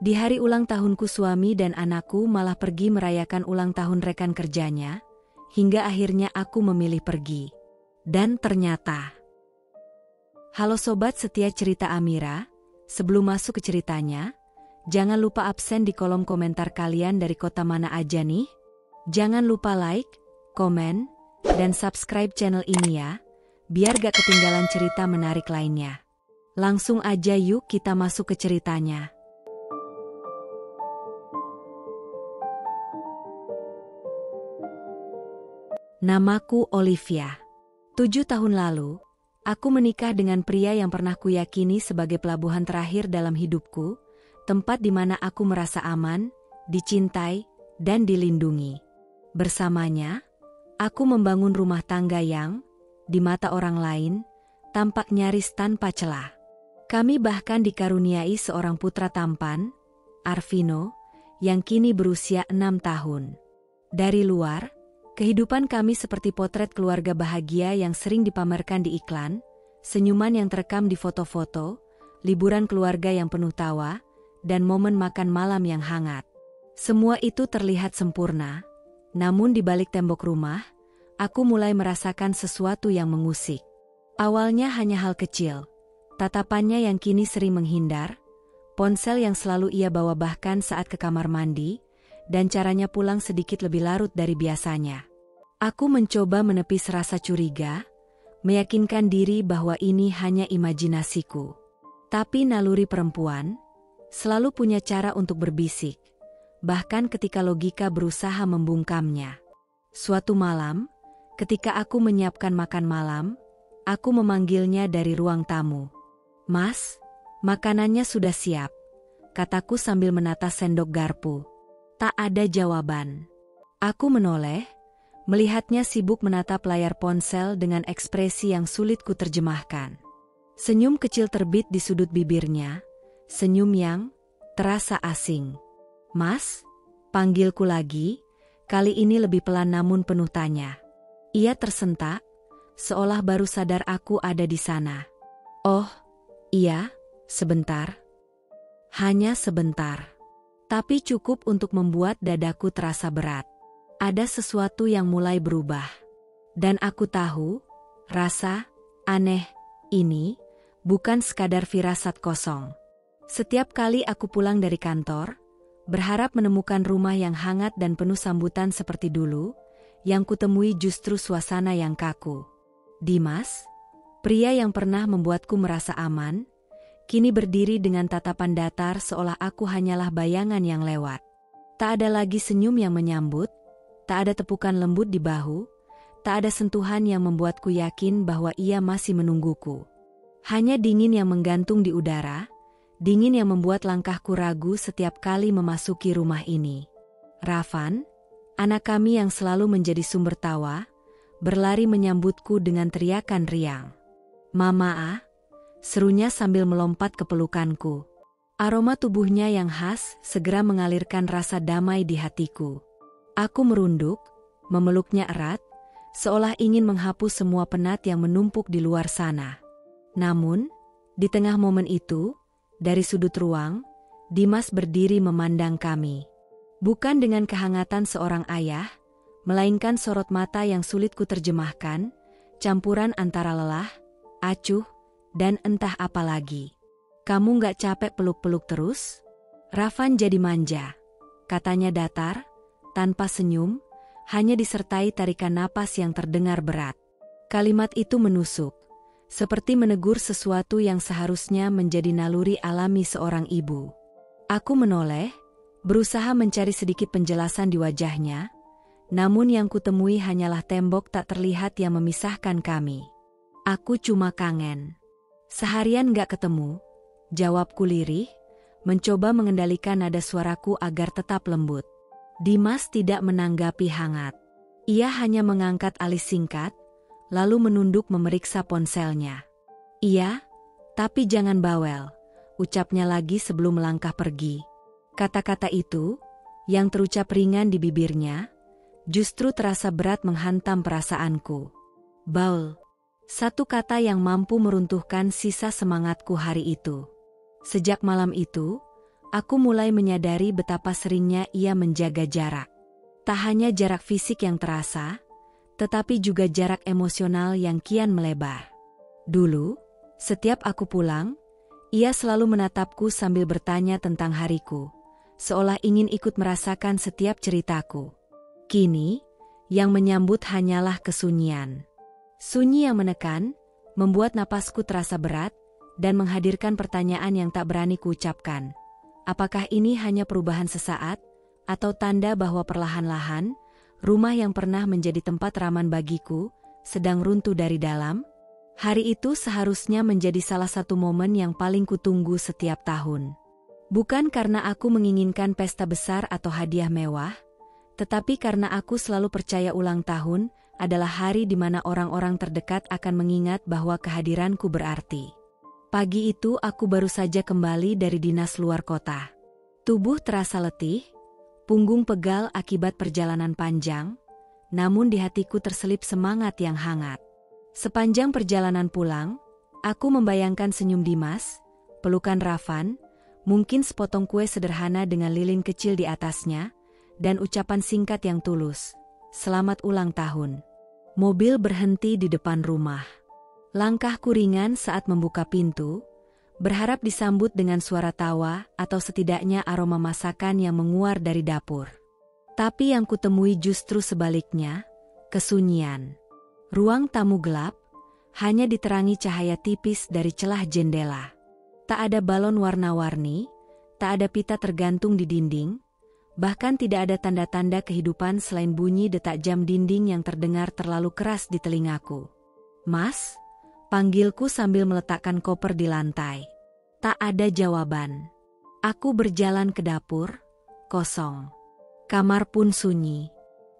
Di hari ulang tahunku suami dan anakku malah pergi merayakan ulang tahun rekan kerjanya, hingga akhirnya aku memilih pergi. Dan ternyata... Halo sobat setia cerita Amira, sebelum masuk ke ceritanya, jangan lupa absen di kolom komentar kalian dari kota mana aja nih. Jangan lupa like, komen, dan subscribe channel ini ya, biar gak ketinggalan cerita menarik lainnya. Langsung aja yuk kita masuk ke ceritanya. Namaku Olivia. 7 tahun lalu, aku menikah dengan pria yang pernah kuyakini sebagai pelabuhan terakhir dalam hidupku, tempat di mana aku merasa aman, dicintai, dan dilindungi. Bersamanya, aku membangun rumah tangga yang, di mata orang lain, tampak nyaris tanpa celah. Kami bahkan dikaruniai seorang putra tampan, Arvino, yang kini berusia 6 tahun. Dari luar, kehidupan kami seperti potret keluarga bahagia yang sering dipamerkan di iklan, senyuman yang terekam di foto-foto, liburan keluarga yang penuh tawa, dan momen makan malam yang hangat. Semua itu terlihat sempurna, namun di balik tembok rumah, aku mulai merasakan sesuatu yang mengusik. Awalnya hanya hal kecil, tatapannya yang kini sering menghindar, ponsel yang selalu ia bawa bahkan saat ke kamar mandi, dan caranya pulang sedikit lebih larut dari biasanya. Aku mencoba menepis rasa curiga, meyakinkan diri bahwa ini hanya imajinasiku. Tapi naluri perempuan selalu punya cara untuk berbisik, bahkan ketika logika berusaha membungkamnya. Suatu malam, ketika aku menyiapkan makan malam, aku memanggilnya dari ruang tamu. "Mas, makanannya sudah siap," kataku sambil menata sendok garpu. Tak ada jawaban. Aku menoleh, melihatnya sibuk menatap layar ponsel dengan ekspresi yang sulit kuterjemahkan. Senyum kecil terbit di sudut bibirnya, senyum yang terasa asing. "Mas," panggilku lagi, kali ini lebih pelan namun penuh tanya. Ia tersentak, seolah baru sadar aku ada di sana. "Oh, iya, sebentar." Hanya sebentar. Tapi cukup untuk membuat dadaku terasa berat. Ada sesuatu yang mulai berubah. Dan aku tahu, rasa aneh ini bukan sekadar firasat kosong. Setiap kali aku pulang dari kantor, berharap menemukan rumah yang hangat dan penuh sambutan seperti dulu, yang kutemui justru suasana yang kaku. Dimas, pria yang pernah membuatku merasa aman, kini berdiri dengan tatapan datar seolah aku hanyalah bayangan yang lewat. Tak ada lagi senyum yang menyambut, tak ada tepukan lembut di bahu, tak ada sentuhan yang membuatku yakin bahwa ia masih menungguku. Hanya dingin yang menggantung di udara, dingin yang membuat langkahku ragu setiap kali memasuki rumah ini. Ravan, anak kami yang selalu menjadi sumber tawa, berlari menyambutku dengan teriakan riang. "Mama ah," serunya sambil melompat ke pelukanku. Aroma tubuhnya yang khas segera mengalirkan rasa damai di hatiku. Aku merunduk, memeluknya erat, seolah ingin menghapus semua penat yang menumpuk di luar sana. Namun, di tengah momen itu, dari sudut ruang, Dimas berdiri memandang kami. Bukan dengan kehangatan seorang ayah, melainkan sorot mata yang sulit kuterjemahkan, campuran antara lelah, acuh, dan entah apa lagi. "Kamu gak capek peluk-peluk terus?" Ravan jadi manja, katanya datar, tanpa senyum, hanya disertai tarikan napas yang terdengar berat. Kalimat itu menusuk, seperti menegur sesuatu yang seharusnya menjadi naluri alami seorang ibu. Aku menoleh, berusaha mencari sedikit penjelasan di wajahnya, namun yang kutemui hanyalah tembok tak terlihat yang memisahkan kami. "Aku cuma kangen. Seharian gak ketemu," jawabku lirih, mencoba mengendalikan nada suaraku agar tetap lembut. Dimas tidak menanggapi hangat. Ia hanya mengangkat alis singkat, lalu menunduk memeriksa ponselnya. "Iya, tapi jangan bawel," ucapnya lagi sebelum melangkah pergi. Kata-kata itu, yang terucap ringan di bibirnya, justru terasa berat menghantam perasaanku. Baul. Satu kata yang mampu meruntuhkan sisa semangatku hari itu. Sejak malam itu, aku mulai menyadari betapa seringnya ia menjaga jarak. Tak hanya jarak fisik yang terasa, tetapi juga jarak emosional yang kian melebar. Dulu, setiap aku pulang, ia selalu menatapku sambil bertanya tentang hariku, seolah ingin ikut merasakan setiap ceritaku. Kini, yang menyambut hanyalah kesunyian. Sunyi yang menekan, membuat napasku terasa berat, dan menghadirkan pertanyaan yang tak berani kuucapkan. Apakah ini hanya perubahan sesaat, atau tanda bahwa perlahan-lahan, rumah yang pernah menjadi tempat raman bagiku, sedang runtuh dari dalam? Hari itu seharusnya menjadi salah satu momen yang paling kutunggu setiap tahun. Bukan karena aku menginginkan pesta besar atau hadiah mewah, tetapi karena aku selalu percaya ulang tahun adalah hari di mana orang-orang terdekat akan mengingat bahwa kehadiranku berarti. Pagi itu aku baru saja kembali dari dinas luar kota. Tubuh terasa letih, punggung pegal akibat perjalanan panjang, namun di hatiku terselip semangat yang hangat. Sepanjang perjalanan pulang, aku membayangkan senyum Dimas, pelukan Rafan, mungkin sepotong kue sederhana dengan lilin kecil di atasnya, dan ucapan singkat yang tulus, "Selamat ulang tahun." Mobil berhenti di depan rumah. Langkahku ringan saat membuka pintu, berharap disambut dengan suara tawa atau setidaknya aroma masakan yang menguar dari dapur. Tapi yang kutemui justru sebaliknya, kesunyian. Ruang tamu gelap, hanya diterangi cahaya tipis dari celah jendela. Tak ada balon warna-warni, tak ada pita tergantung di dinding, bahkan tidak ada tanda-tanda kehidupan selain bunyi detak jam dinding yang terdengar terlalu keras di telingaku. "Mas?" panggilku sambil meletakkan koper di lantai. Tak ada jawaban. Aku berjalan ke dapur, kosong. Kamar pun sunyi.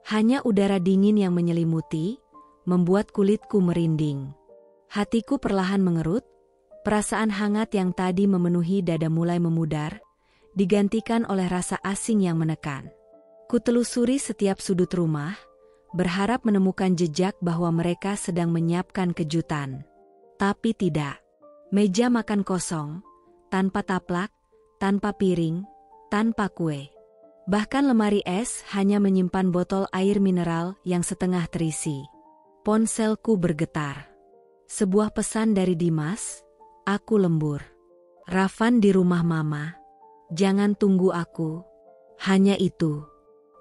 Hanya udara dingin yang menyelimuti, membuat kulitku merinding. Hatiku perlahan mengerut, perasaan hangat yang tadi memenuhi dada mulai memudar, digantikan oleh rasa asing yang menekan. Kutelusuri setiap sudut rumah, berharap menemukan jejak bahwa mereka sedang menyiapkan kejutan. Tapi tidak. Meja makan kosong, tanpa taplak, tanpa piring, tanpa kue. Bahkan lemari es hanya menyimpan botol air mineral yang setengah terisi. Ponselku bergetar. Sebuah pesan dari Dimas, aku lembur. "Rafan di rumah Mama. Jangan tunggu aku." Hanya itu.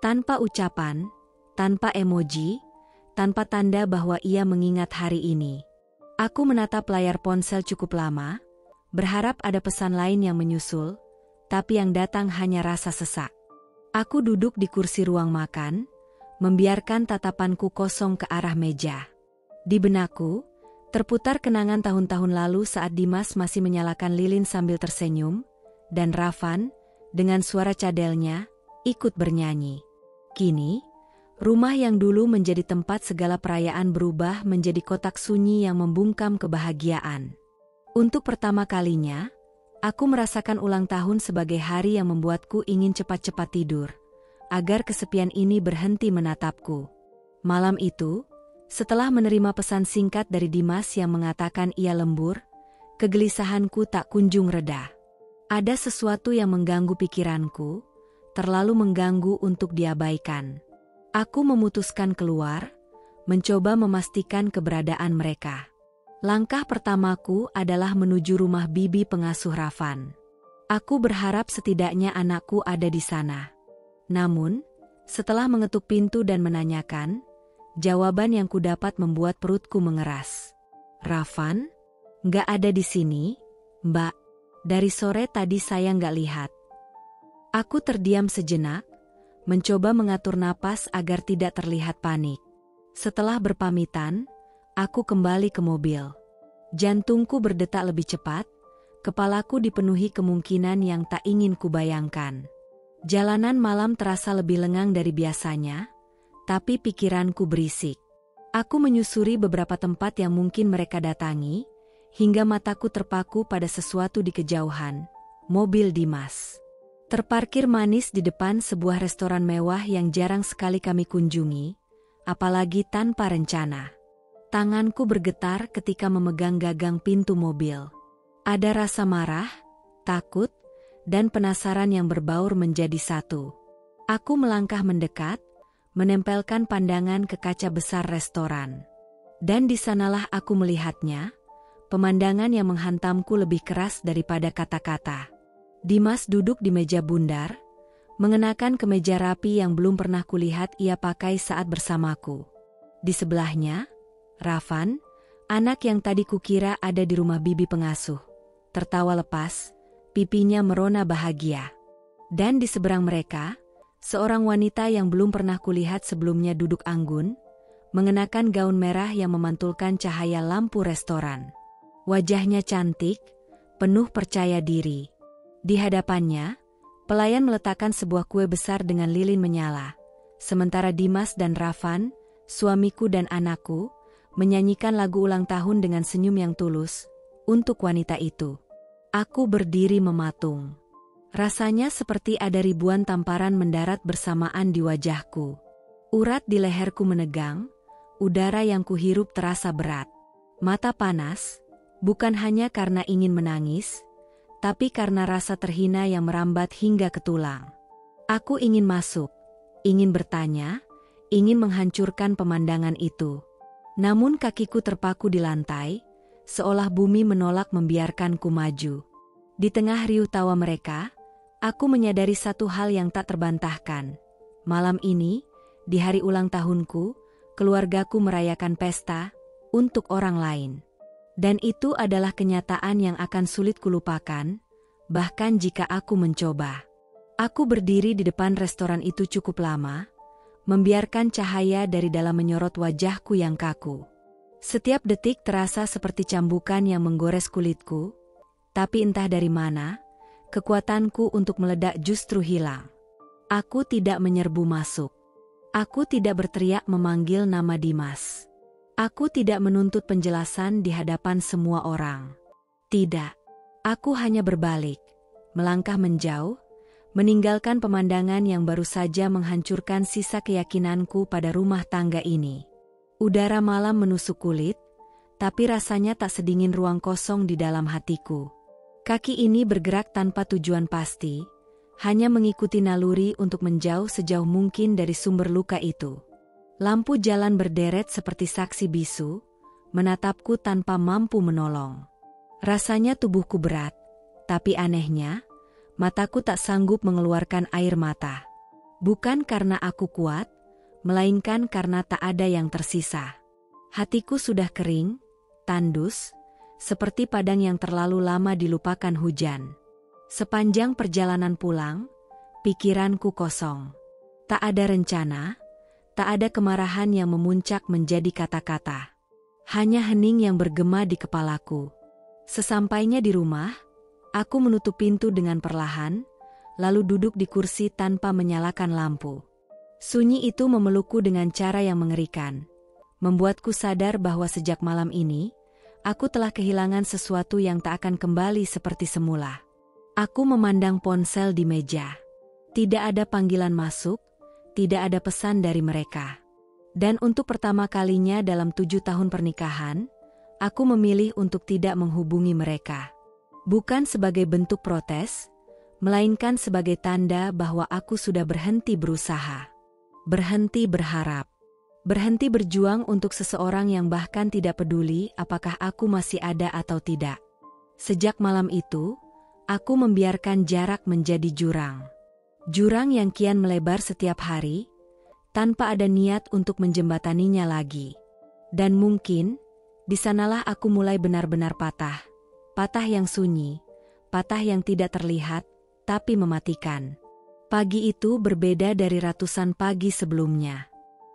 Tanpa ucapan, tanpa emoji, tanpa tanda bahwa ia mengingat hari ini. Aku menatap layar ponsel cukup lama, berharap ada pesan lain yang menyusul, tapi yang datang hanya rasa sesak. Aku duduk di kursi ruang makan, membiarkan tatapanku kosong ke arah meja. Di benakku, terputar kenangan tahun-tahun lalu saat Dimas masih menyalakan lilin sambil tersenyum, dan Rafan, dengan suara cadelnya, ikut bernyanyi. Kini, rumah yang dulu menjadi tempat segala perayaan berubah menjadi kotak sunyi yang membungkam kebahagiaan. Untuk pertama kalinya, aku merasakan ulang tahun sebagai hari yang membuatku ingin cepat-cepat tidur, agar kesepian ini berhenti menatapku. Malam itu, setelah menerima pesan singkat dari Dimas yang mengatakan ia lembur, kegelisahanku tak kunjung reda. Ada sesuatu yang mengganggu pikiranku, terlalu mengganggu untuk diabaikan. Aku memutuskan keluar, mencoba memastikan keberadaan mereka. Langkah pertamaku adalah menuju rumah bibi pengasuh Rafan. Aku berharap setidaknya anakku ada di sana. Namun, setelah mengetuk pintu dan menanyakan, jawaban yang kudapat membuat perutku mengeras. "Rafan? Nggak ada di sini, Mbak. Dari sore tadi saya nggak lihat." Aku terdiam sejenak, mencoba mengatur napas agar tidak terlihat panik. Setelah berpamitan, aku kembali ke mobil. Jantungku berdetak lebih cepat, kepalaku dipenuhi kemungkinan yang tak ingin kubayangkan. Jalanan malam terasa lebih lengang dari biasanya, tapi pikiranku berisik. Aku menyusuri beberapa tempat yang mungkin mereka datangi, hingga mataku terpaku pada sesuatu di kejauhan, mobil Dimas. Terparkir manis di depan sebuah restoran mewah yang jarang sekali kami kunjungi, apalagi tanpa rencana. Tanganku bergetar ketika memegang gagang pintu mobil. Ada rasa marah, takut, dan penasaran yang berbaur menjadi satu. Aku melangkah mendekat, menempelkan pandangan ke kaca besar restoran. Dan di sanalah aku melihatnya, pemandangan yang menghantamku lebih keras daripada kata-kata. Dimas duduk di meja bundar, mengenakan kemeja rapi yang belum pernah kulihat ia pakai saat bersamaku. Di sebelahnya, Rafan, anak yang tadi kukira ada di rumah bibi pengasuh, tertawa lepas, pipinya merona bahagia. Dan di seberang mereka, seorang wanita yang belum pernah kulihat sebelumnya duduk anggun, mengenakan gaun merah yang memantulkan cahaya lampu restoran. Wajahnya cantik, penuh percaya diri. Di hadapannya, pelayan meletakkan sebuah kue besar dengan lilin menyala, sementara Dimas dan Rafan, suamiku dan anakku, menyanyikan lagu ulang tahun dengan senyum yang tulus untuk wanita itu. Aku berdiri mematung. Rasanya seperti ada ribuan tamparan mendarat bersamaan di wajahku. Urat di leherku menegang, udara yang kuhirup terasa berat. Mata panas, bukan hanya karena ingin menangis, tapi karena rasa terhina yang merambat hingga ke tulang. Aku ingin masuk, ingin bertanya, ingin menghancurkan pemandangan itu. Namun kakiku terpaku di lantai, seolah bumi menolak membiarkanku maju. Di tengah riuh tawa mereka, aku menyadari satu hal yang tak terbantahkan. Malam ini, di hari ulang tahunku, keluargaku merayakan pesta untuk orang lain. Dan itu adalah kenyataan yang akan sulit kulupakan, bahkan jika aku mencoba. Aku berdiri di depan restoran itu cukup lama, membiarkan cahaya dari dalam menyorot wajahku yang kaku. Setiap detik terasa seperti cambukan yang menggores kulitku, tapi entah dari mana, kekuatanku untuk meledak justru hilang. Aku tidak menyerbu masuk. Aku tidak berteriak memanggil nama Dimas. Aku tidak menuntut penjelasan di hadapan semua orang. Tidak. Aku hanya berbalik, melangkah menjauh, meninggalkan pemandangan yang baru saja menghancurkan sisa keyakinanku pada rumah tangga ini. Udara malam menusuk kulit, tapi rasanya tak sedingin ruang kosong di dalam hatiku. Kaki ini bergerak tanpa tujuan pasti, hanya mengikuti naluri untuk menjauh sejauh mungkin dari sumber luka itu. Lampu jalan berderet seperti saksi bisu, menatapku tanpa mampu menolong. Rasanya tubuhku berat, tapi anehnya, mataku tak sanggup mengeluarkan air mata. Bukan karena aku kuat, melainkan karena tak ada yang tersisa. Hatiku sudah kering, tandus, seperti padang yang terlalu lama dilupakan hujan. Sepanjang perjalanan pulang, pikiranku kosong. Tak ada rencana, tak ada kemarahan yang memuncak menjadi kata-kata. Hanya hening yang bergema di kepalaku. Sesampainya di rumah, aku menutup pintu dengan perlahan, lalu duduk di kursi tanpa menyalakan lampu. Sunyi itu memelukku dengan cara yang mengerikan, membuatku sadar bahwa sejak malam ini, aku telah kehilangan sesuatu yang tak akan kembali seperti semula. Aku memandang ponsel di meja. Tidak ada panggilan masuk, tidak ada pesan dari mereka. Dan untuk pertama kalinya dalam 7 tahun pernikahan, aku memilih untuk tidak menghubungi mereka. Bukan sebagai bentuk protes, melainkan sebagai tanda bahwa aku sudah berhenti berusaha. Berhenti berharap. Berhenti berjuang untuk seseorang yang bahkan tidak peduli apakah aku masih ada atau tidak. Sejak malam itu, aku membiarkan jarak menjadi jurang. Jurang yang kian melebar setiap hari, tanpa ada niat untuk menjembataninya lagi. Dan mungkin, di sanalah aku mulai benar-benar patah. Patah yang sunyi, patah yang tidak terlihat, tapi mematikan. Pagi itu berbeda dari ratusan pagi sebelumnya.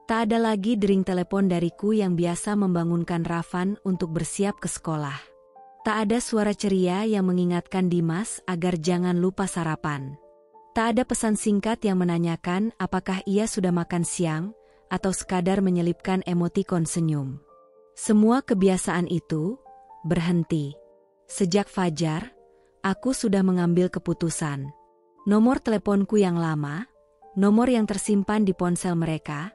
Tak ada lagi dering telepon dariku yang biasa membangunkan Rafan untuk bersiap ke sekolah. Tak ada suara ceria yang mengingatkan Dimas agar jangan lupa sarapan. Tak ada pesan singkat yang menanyakan apakah ia sudah makan siang, atau sekadar menyelipkan emotikon senyum. Semua kebiasaan itu berhenti. Sejak fajar, aku sudah mengambil keputusan. Nomor teleponku yang lama, nomor yang tersimpan di ponsel mereka,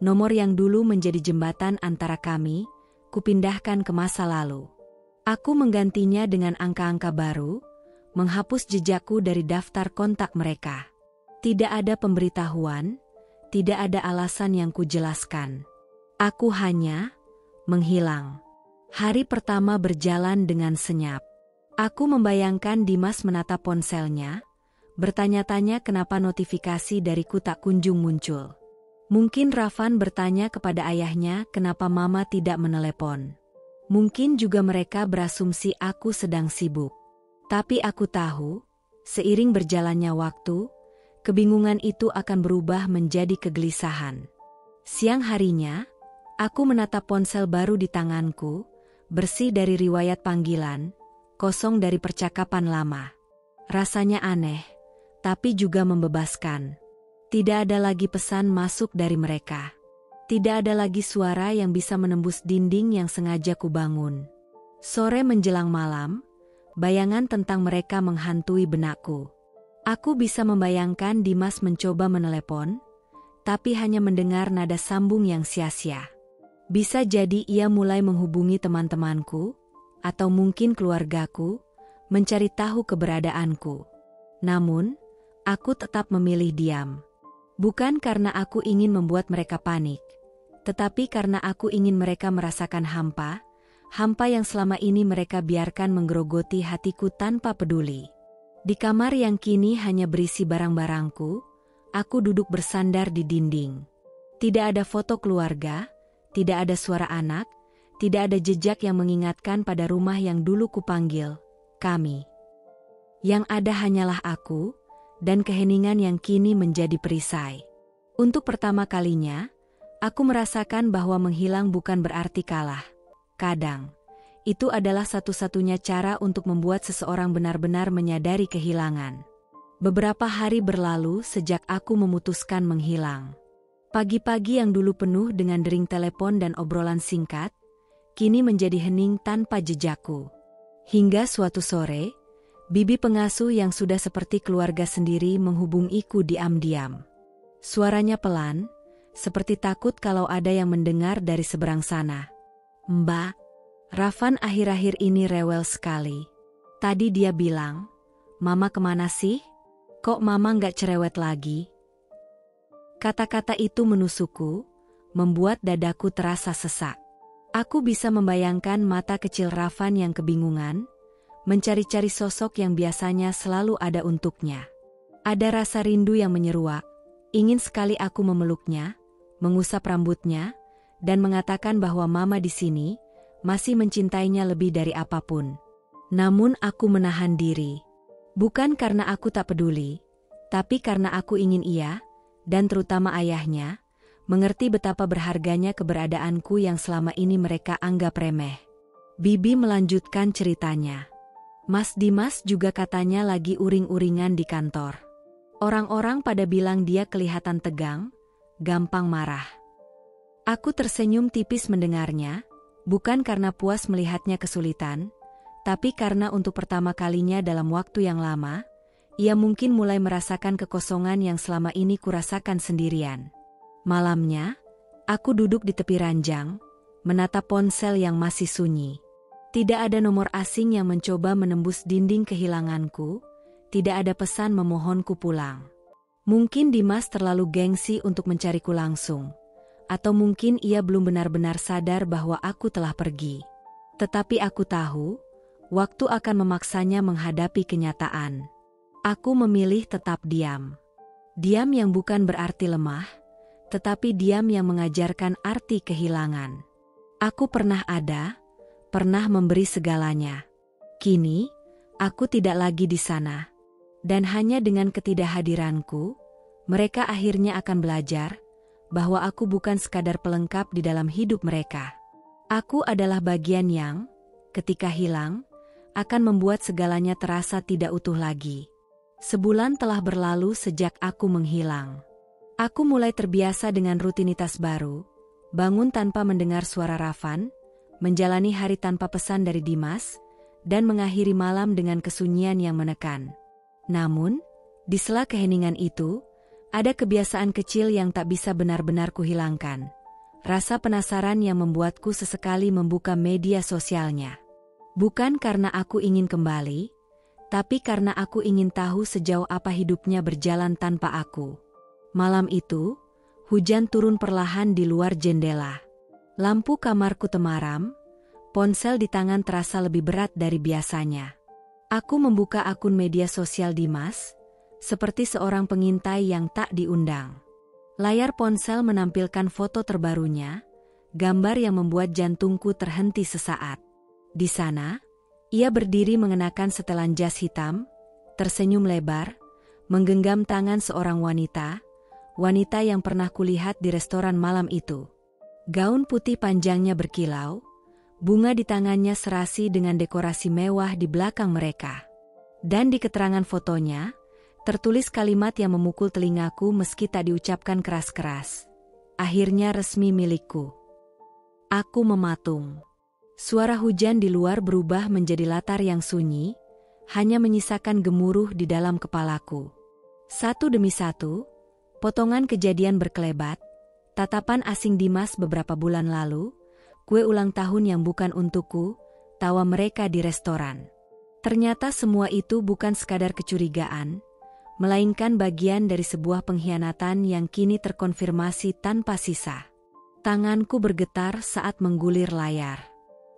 nomor yang dulu menjadi jembatan antara kami, kupindahkan ke masa lalu. Aku menggantinya dengan angka-angka baru, menghapus jejakku dari daftar kontak mereka. Tidak ada pemberitahuan, tidak ada alasan yang kujelaskan. Aku hanya menghilang. Hari pertama berjalan dengan senyap. Aku membayangkan Dimas menatap ponselnya, bertanya-tanya kenapa notifikasi dariku tak kunjung muncul. Mungkin Rafan bertanya kepada ayahnya kenapa mama tidak menelepon. Mungkin juga mereka berasumsi aku sedang sibuk. Tapi aku tahu, seiring berjalannya waktu, kebingungan itu akan berubah menjadi kegelisahan. Siang harinya, aku menatap ponsel baru di tanganku, bersih dari riwayat panggilan, kosong dari percakapan lama. Rasanya aneh, tapi juga membebaskan. Tidak ada lagi pesan masuk dari mereka. Tidak ada lagi suara yang bisa menembus dinding yang sengaja kubangun. Sore menjelang malam, bayangan tentang mereka menghantui benakku. Aku bisa membayangkan Dimas mencoba menelepon, tapi hanya mendengar nada sambung yang sia-sia. Bisa jadi ia mulai menghubungi teman-temanku, atau mungkin keluargaku, mencari tahu keberadaanku. Namun, aku tetap memilih diam. Bukan karena aku ingin membuat mereka panik, tetapi karena aku ingin mereka merasakan hampa yang selama ini mereka biarkan menggerogoti hatiku tanpa peduli. Di kamar yang kini hanya berisi barang-barangku, aku duduk bersandar di dinding. Tidak ada foto keluarga, tidak ada suara anak, tidak ada jejak yang mengingatkan pada rumah yang dulu kupanggil kami. Yang ada hanyalah aku, dan keheningan yang kini menjadi perisai. Untuk pertama kalinya, aku merasakan bahwa menghilang bukan berarti kalah. Kadang, itu adalah satu-satunya cara untuk membuat seseorang benar-benar menyadari kehilangan. Beberapa hari berlalu sejak aku memutuskan menghilang. Pagi-pagi yang dulu penuh dengan dering telepon dan obrolan singkat, kini menjadi hening tanpa jejakku. Hingga suatu sore, bibi pengasuh yang sudah seperti keluarga sendiri menghubungiku diam-diam. Suaranya pelan, seperti takut kalau ada yang mendengar dari seberang sana. "Mbak, Rafan akhir-akhir ini rewel sekali. Tadi dia bilang, Mama kemana sih? Kok Mama nggak cerewet lagi?" Kata-kata itu menusukku, membuat dadaku terasa sesak. Aku bisa membayangkan mata kecil Rafan yang kebingungan, mencari-cari sosok yang biasanya selalu ada untuknya. Ada rasa rindu yang menyeruak, ingin sekali aku memeluknya, mengusap rambutnya, dan mengatakan bahwa Mama di sini masih mencintainya lebih dari apapun. Namun aku menahan diri. Bukan karena aku tak peduli, tapi karena aku ingin ia, dan terutama ayahnya, mengerti betapa berharganya keberadaanku yang selama ini mereka anggap remeh. Bibi melanjutkan ceritanya. Mas Dimas juga katanya lagi uring-uringan di kantor. Orang-orang pada bilang dia kelihatan tegang, gampang marah. Aku tersenyum tipis mendengarnya, bukan karena puas melihatnya kesulitan, tapi karena untuk pertama kalinya dalam waktu yang lama, ia mungkin mulai merasakan kekosongan yang selama ini kurasakan sendirian. Malamnya, aku duduk di tepi ranjang, menatap ponsel yang masih sunyi. Tidak ada nomor asing yang mencoba menembus dinding kehilanganku, tidak ada pesan memohonku pulang. Mungkin Dimas terlalu gengsi untuk mencariku langsung, atau mungkin ia belum benar-benar sadar bahwa aku telah pergi. Tetapi aku tahu, waktu akan memaksanya menghadapi kenyataan. Aku memilih tetap diam. Diam yang bukan berarti lemah, tetapi diam yang mengajarkan arti kehilangan. Aku pernah ada, pernah memberi segalanya. Kini, aku tidak lagi di sana. Dan hanya dengan ketidakhadiranku, mereka akhirnya akan belajar bahwa aku bukan sekadar pelengkap di dalam hidup mereka. Aku adalah bagian yang, ketika hilang, akan membuat segalanya terasa tidak utuh lagi. Sebulan telah berlalu sejak aku menghilang. Aku mulai terbiasa dengan rutinitas baru, bangun tanpa mendengar suara Rafan, menjalani hari tanpa pesan dari Dimas, dan mengakhiri malam dengan kesunyian yang menekan. Namun, di sela keheningan itu, ada kebiasaan kecil yang tak bisa benar-benar kuhilangkan. Rasa penasaran yang membuatku sesekali membuka media sosialnya. Bukan karena aku ingin kembali, tapi karena aku ingin tahu sejauh apa hidupnya berjalan tanpa aku. Malam itu, hujan turun perlahan di luar jendela. Lampu kamarku temaram, ponsel di tangan terasa lebih berat dari biasanya. Aku membuka akun media sosial Dimas, seperti seorang pengintai yang tak diundang. Layar ponsel menampilkan foto terbarunya, gambar yang membuat jantungku terhenti sesaat. Di sana, ia berdiri mengenakan setelan jas hitam, tersenyum lebar, menggenggam tangan seorang wanita yang pernah kulihat di restoran malam itu. Gaun putih panjangnya berkilau, bunga di tangannya serasi dengan dekorasi mewah di belakang mereka. Dan di keterangan fotonya, tertulis kalimat yang memukul telingaku meski tak diucapkan keras-keras. Akhirnya resmi milikku. Aku mematung. Suara hujan di luar berubah menjadi latar yang sunyi, hanya menyisakan gemuruh di dalam kepalaku. Satu demi satu, potongan kejadian berkelebat, tatapan asing Dimas beberapa bulan lalu, kue ulang tahun yang bukan untukku, tawa mereka di restoran. Ternyata semua itu bukan sekadar kecurigaan, melainkan bagian dari sebuah pengkhianatan yang kini terkonfirmasi tanpa sisa. Tanganku bergetar saat menggulir layar.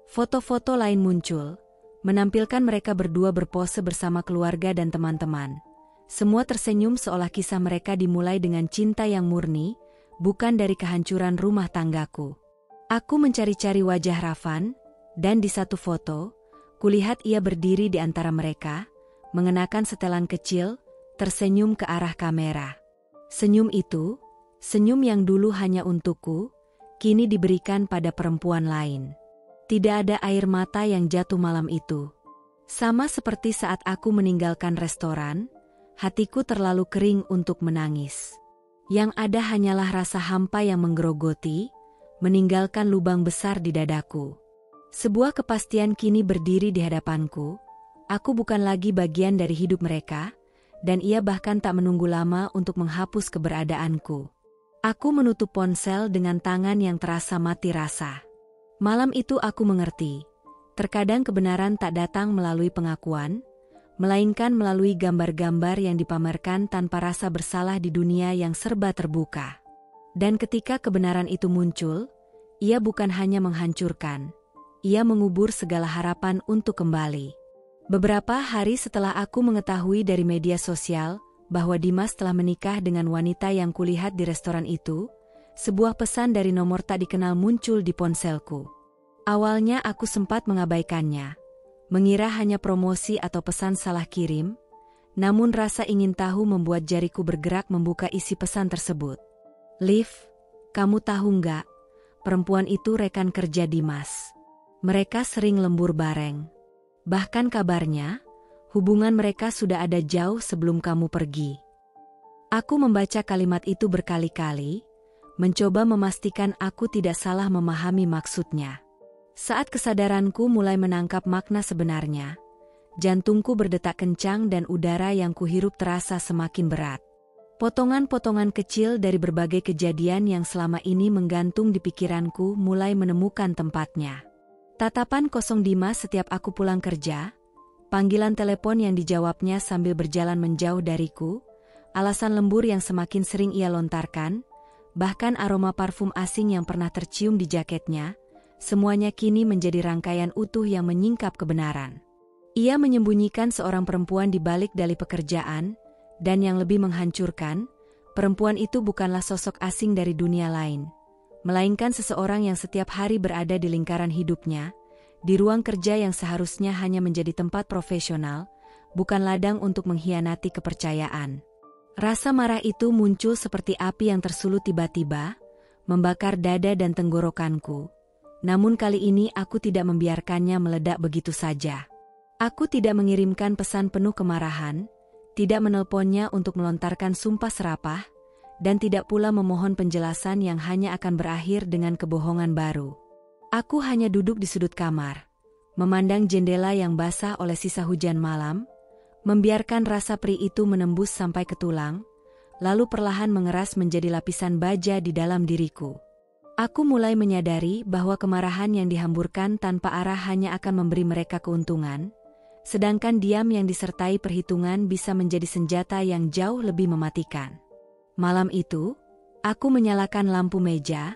Foto-foto lain muncul, menampilkan mereka berdua berpose bersama keluarga dan teman-teman. Semua tersenyum seolah kisah mereka dimulai dengan cinta yang murni, bukan dari kehancuran rumah tanggaku. Aku mencari-cari wajah Rafan, dan di satu foto, kulihat ia berdiri di antara mereka, mengenakan setelan kecil, tersenyum ke arah kamera. Senyum itu, senyum yang dulu hanya untukku, kini diberikan pada perempuan lain. Tidak ada air mata yang jatuh malam itu. Sama seperti saat aku meninggalkan restoran, hatiku terlalu kering untuk menangis. Yang ada hanyalah rasa hampa yang menggerogoti, meninggalkan lubang besar di dadaku. Sebuah kepastian kini berdiri di hadapanku. Aku bukan lagi bagian dari hidup mereka, dan ia bahkan tak menunggu lama untuk menghapus keberadaanku. Aku menutup ponsel dengan tangan yang terasa mati rasa. Malam itu aku mengerti, terkadang kebenaran tak datang melalui pengakuan, melainkan melalui gambar-gambar yang dipamerkan tanpa rasa bersalah di dunia yang serba terbuka. Dan ketika kebenaran itu muncul, ia bukan hanya menghancurkan, ia mengubur segala harapan untuk kembali. Beberapa hari setelah aku mengetahui dari media sosial bahwa Dimas telah menikah dengan wanita yang kulihat di restoran itu, sebuah pesan dari nomor tak dikenal muncul di ponselku. Awalnya aku sempat mengabaikannya, mengira hanya promosi atau pesan salah kirim, namun rasa ingin tahu membuat jariku bergerak membuka isi pesan tersebut. Liv, kamu tahu nggak, perempuan itu rekan kerja Dimas. Mereka sering lembur bareng. Bahkan kabarnya, hubungan mereka sudah ada jauh sebelum kamu pergi. Aku membaca kalimat itu berkali-kali, mencoba memastikan aku tidak salah memahami maksudnya. Saat kesadaranku mulai menangkap makna sebenarnya, jantungku berdetak kencang dan udara yang kuhirup terasa semakin berat. Potongan-potongan kecil dari berbagai kejadian yang selama ini menggantung di pikiranku mulai menemukan tempatnya. Tatapan kosong Dimas setiap aku pulang kerja, panggilan telepon yang dijawabnya sambil berjalan menjauh dariku, alasan lembur yang semakin sering ia lontarkan, bahkan aroma parfum asing yang pernah tercium di jaketnya, semuanya kini menjadi rangkaian utuh yang menyingkap kebenaran. Ia menyembunyikan seorang perempuan di balik dalih pekerjaan, dan yang lebih menghancurkan, perempuan itu bukanlah sosok asing dari dunia lain, melainkan seseorang yang setiap hari berada di lingkaran hidupnya, di ruang kerja yang seharusnya hanya menjadi tempat profesional, bukan ladang untuk mengkhianati kepercayaan. Rasa marah itu muncul seperti api yang tersulut tiba-tiba, membakar dada dan tenggorokanku. Namun kali ini aku tidak membiarkannya meledak begitu saja. Aku tidak mengirimkan pesan penuh kemarahan, tidak menelponnya untuk melontarkan sumpah serapah, dan tidak pula memohon penjelasan yang hanya akan berakhir dengan kebohongan baru. Aku hanya duduk di sudut kamar, memandang jendela yang basah oleh sisa hujan malam, membiarkan rasa perih itu menembus sampai ke tulang, lalu perlahan mengeras menjadi lapisan baja di dalam diriku. Aku mulai menyadari bahwa kemarahan yang dihamburkan tanpa arah hanya akan memberi mereka keuntungan, sedangkan diam yang disertai perhitungan bisa menjadi senjata yang jauh lebih mematikan. Malam itu, aku menyalakan lampu meja,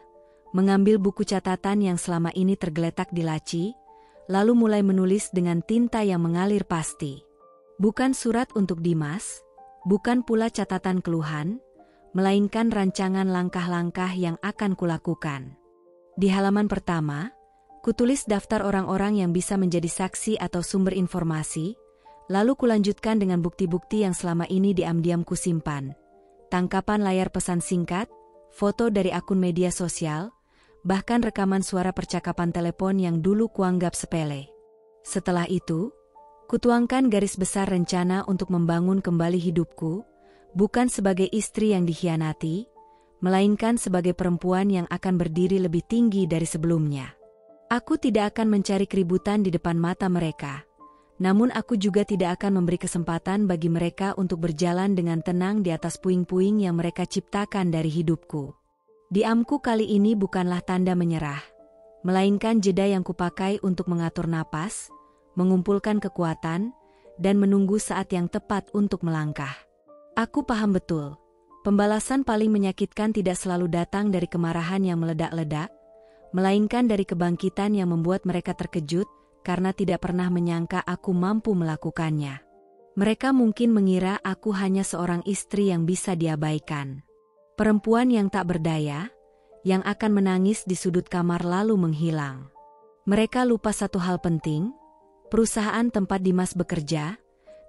mengambil buku catatan yang selama ini tergeletak di laci, lalu mulai menulis dengan tinta yang mengalir pasti. Bukan surat untuk Dimas, bukan pula catatan keluhan, melainkan rancangan langkah-langkah yang akan kulakukan. Di halaman pertama, kutulis daftar orang-orang yang bisa menjadi saksi atau sumber informasi, lalu kulanjutkan dengan bukti-bukti yang selama ini diam-diam kusimpan. Tangkapan layar pesan singkat, foto dari akun media sosial, bahkan rekaman suara percakapan telepon yang dulu kuanggap sepele. Setelah itu, kutuangkan garis besar rencana untuk membangun kembali hidupku, bukan sebagai istri yang dikhianati, melainkan sebagai perempuan yang akan berdiri lebih tinggi dari sebelumnya. Aku tidak akan mencari keributan di depan mata mereka, namun aku juga tidak akan memberi kesempatan bagi mereka untuk berjalan dengan tenang di atas puing-puing yang mereka ciptakan dari hidupku. Diamku kali ini bukanlah tanda menyerah, melainkan jeda yang kupakai untuk mengatur napas, mengumpulkan kekuatan, dan menunggu saat yang tepat untuk melangkah. Aku paham betul, pembalasan paling menyakitkan tidak selalu datang dari kemarahan yang meledak-ledak, melainkan dari kebangkitan yang membuat mereka terkejut karena tidak pernah menyangka aku mampu melakukannya. Mereka mungkin mengira aku hanya seorang istri yang bisa diabaikan. Perempuan yang tak berdaya, yang akan menangis di sudut kamar lalu menghilang. Mereka lupa satu hal penting, perusahaan tempat Dimas bekerja,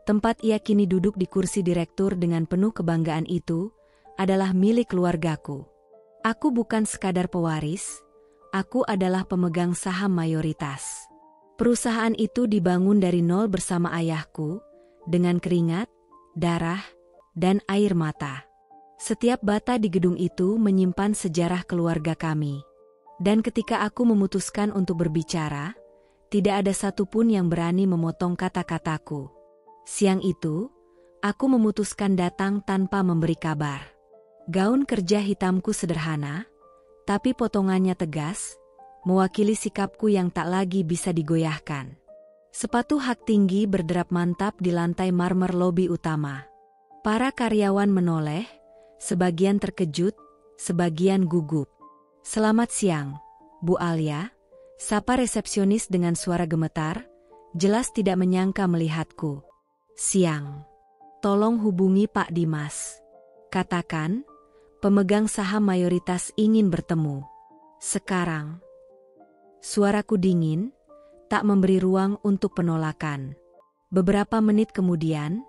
tempat ia kini duduk di kursi direktur dengan penuh kebanggaan itu, adalah milik keluargaku. Aku bukan sekadar pewaris, aku adalah pemegang saham mayoritas. Perusahaan itu dibangun dari nol bersama ayahku, dengan keringat, darah, dan air mata. Setiap bata di gedung itu menyimpan sejarah keluarga kami. Dan ketika aku memutuskan untuk berbicara, tidak ada satupun yang berani memotong kata-kataku. Siang itu, aku memutuskan datang tanpa memberi kabar. Gaun kerja hitamku sederhana, tapi potongannya tegas, mewakili sikapku yang tak lagi bisa digoyahkan. Sepatu hak tinggi berderap mantap di lantai marmer lobi utama. Para karyawan menoleh, sebagian terkejut, sebagian gugup. "Selamat siang, Bu Alia," sapa resepsionis dengan suara gemetar, jelas tidak menyangka melihatku. "Siang. Tolong hubungi Pak Dimas. Katakan, pemegang saham mayoritas ingin bertemu. Sekarang." Suaraku dingin, tak memberi ruang untuk penolakan. Beberapa menit kemudian,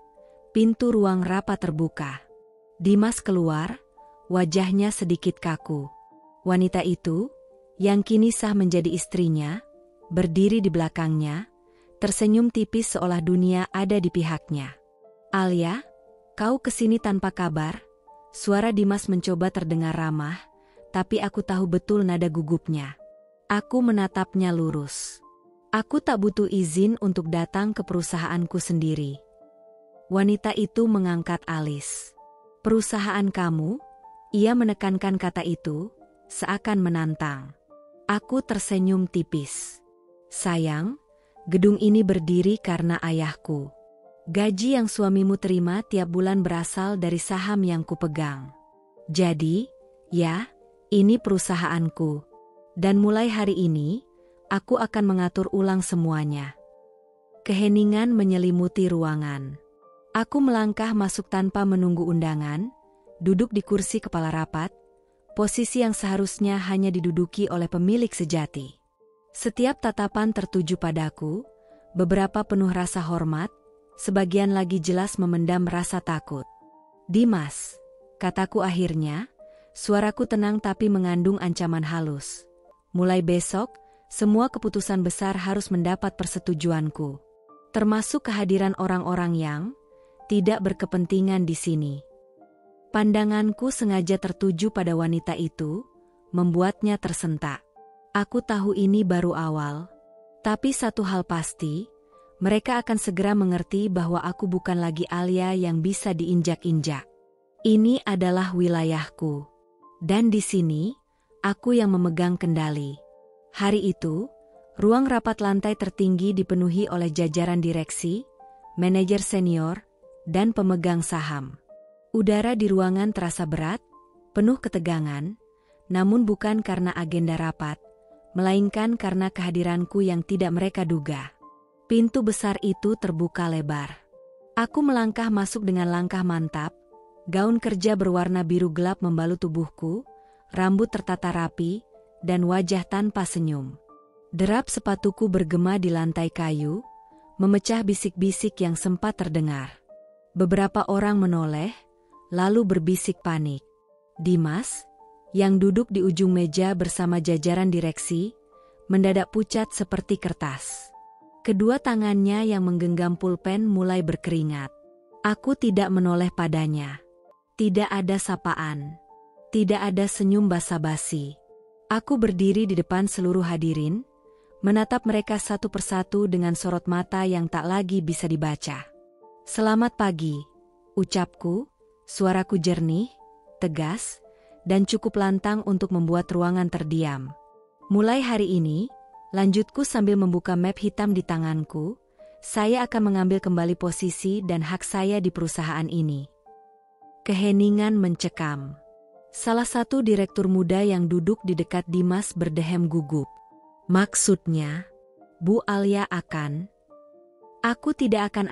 pintu ruang rapat terbuka. Dimas keluar, wajahnya sedikit kaku. Wanita itu, yang kini sah menjadi istrinya, berdiri di belakangnya, tersenyum tipis seolah dunia ada di pihaknya. "Alia, kau kesini tanpa kabar?" Suara Dimas mencoba terdengar ramah, tapi aku tahu betul nada gugupnya. Aku menatapnya lurus. "Aku tak butuh izin untuk datang ke perusahaanku sendiri." Wanita itu mengangkat alis. "Perusahaan kamu?" Ia menekankan kata itu, seakan menantang. Aku tersenyum tipis. "Sayang, gedung ini berdiri karena ayahku. Gaji yang suamimu terima tiap bulan berasal dari saham yang kupegang. Jadi, ya, ini perusahaanku. Dan mulai hari ini, aku akan mengatur ulang semuanya." Keheningan menyelimuti ruangan. Aku melangkah masuk tanpa menunggu undangan, duduk di kursi kepala rapat, posisi yang seharusnya hanya diduduki oleh pemilik sejati. Setiap tatapan tertuju padaku, beberapa penuh rasa hormat, sebagian lagi jelas memendam rasa takut. "Dimas," kataku akhirnya, suaraku tenang tapi mengandung ancaman halus. "Mulai besok, semua keputusan besar harus mendapat persetujuanku. Termasuk kehadiran orang-orang yang tidak berkepentingan di sini." Pandanganku sengaja tertuju pada wanita itu, membuatnya tersentak. Aku tahu ini baru awal, tapi satu hal pasti, mereka akan segera mengerti bahwa aku bukan lagi Alia yang bisa diinjak-injak. Ini adalah wilayahku. Dan di sini, aku yang memegang kendali. Hari itu, Ruang rapat lantai tertinggi dipenuhi oleh jajaran direksi, manajer senior, dan pemegang saham. Udara di ruangan terasa berat, penuh ketegangan, namun bukan karena agenda rapat, melainkan karena kehadiranku yang tidak mereka duga. Pintu besar itu terbuka lebar. Aku melangkah masuk dengan langkah mantap, gaun kerja berwarna biru gelap membalut tubuhku, rambut tertata rapi, dan wajah tanpa senyum. Derap sepatuku bergema di lantai kayu, memecah bisik-bisik yang sempat terdengar. Beberapa orang menoleh, lalu berbisik panik. Dimas, yang duduk di ujung meja bersama jajaran direksi, mendadak pucat seperti kertas. Kedua tangannya yang menggenggam pulpen mulai berkeringat. Aku tidak menoleh padanya. Tidak ada sapaan. Tidak ada senyum basa-basi. Aku berdiri di depan seluruh hadirin, menatap mereka satu persatu dengan sorot mata yang tak lagi bisa dibaca. "Selamat pagi," ucapku, suaraku jernih, tegas, dan cukup lantang untuk membuat ruangan terdiam. "Mulai hari ini," lanjutku sambil membuka map hitam di tanganku, "saya akan mengambil kembali posisi dan hak saya di perusahaan ini." Keheningan mencekam. Salah satu direktur muda yang duduk di dekat Dimas berdehem gugup. "Maksudnya, Bu Alia akan?" "Aku tidak akan,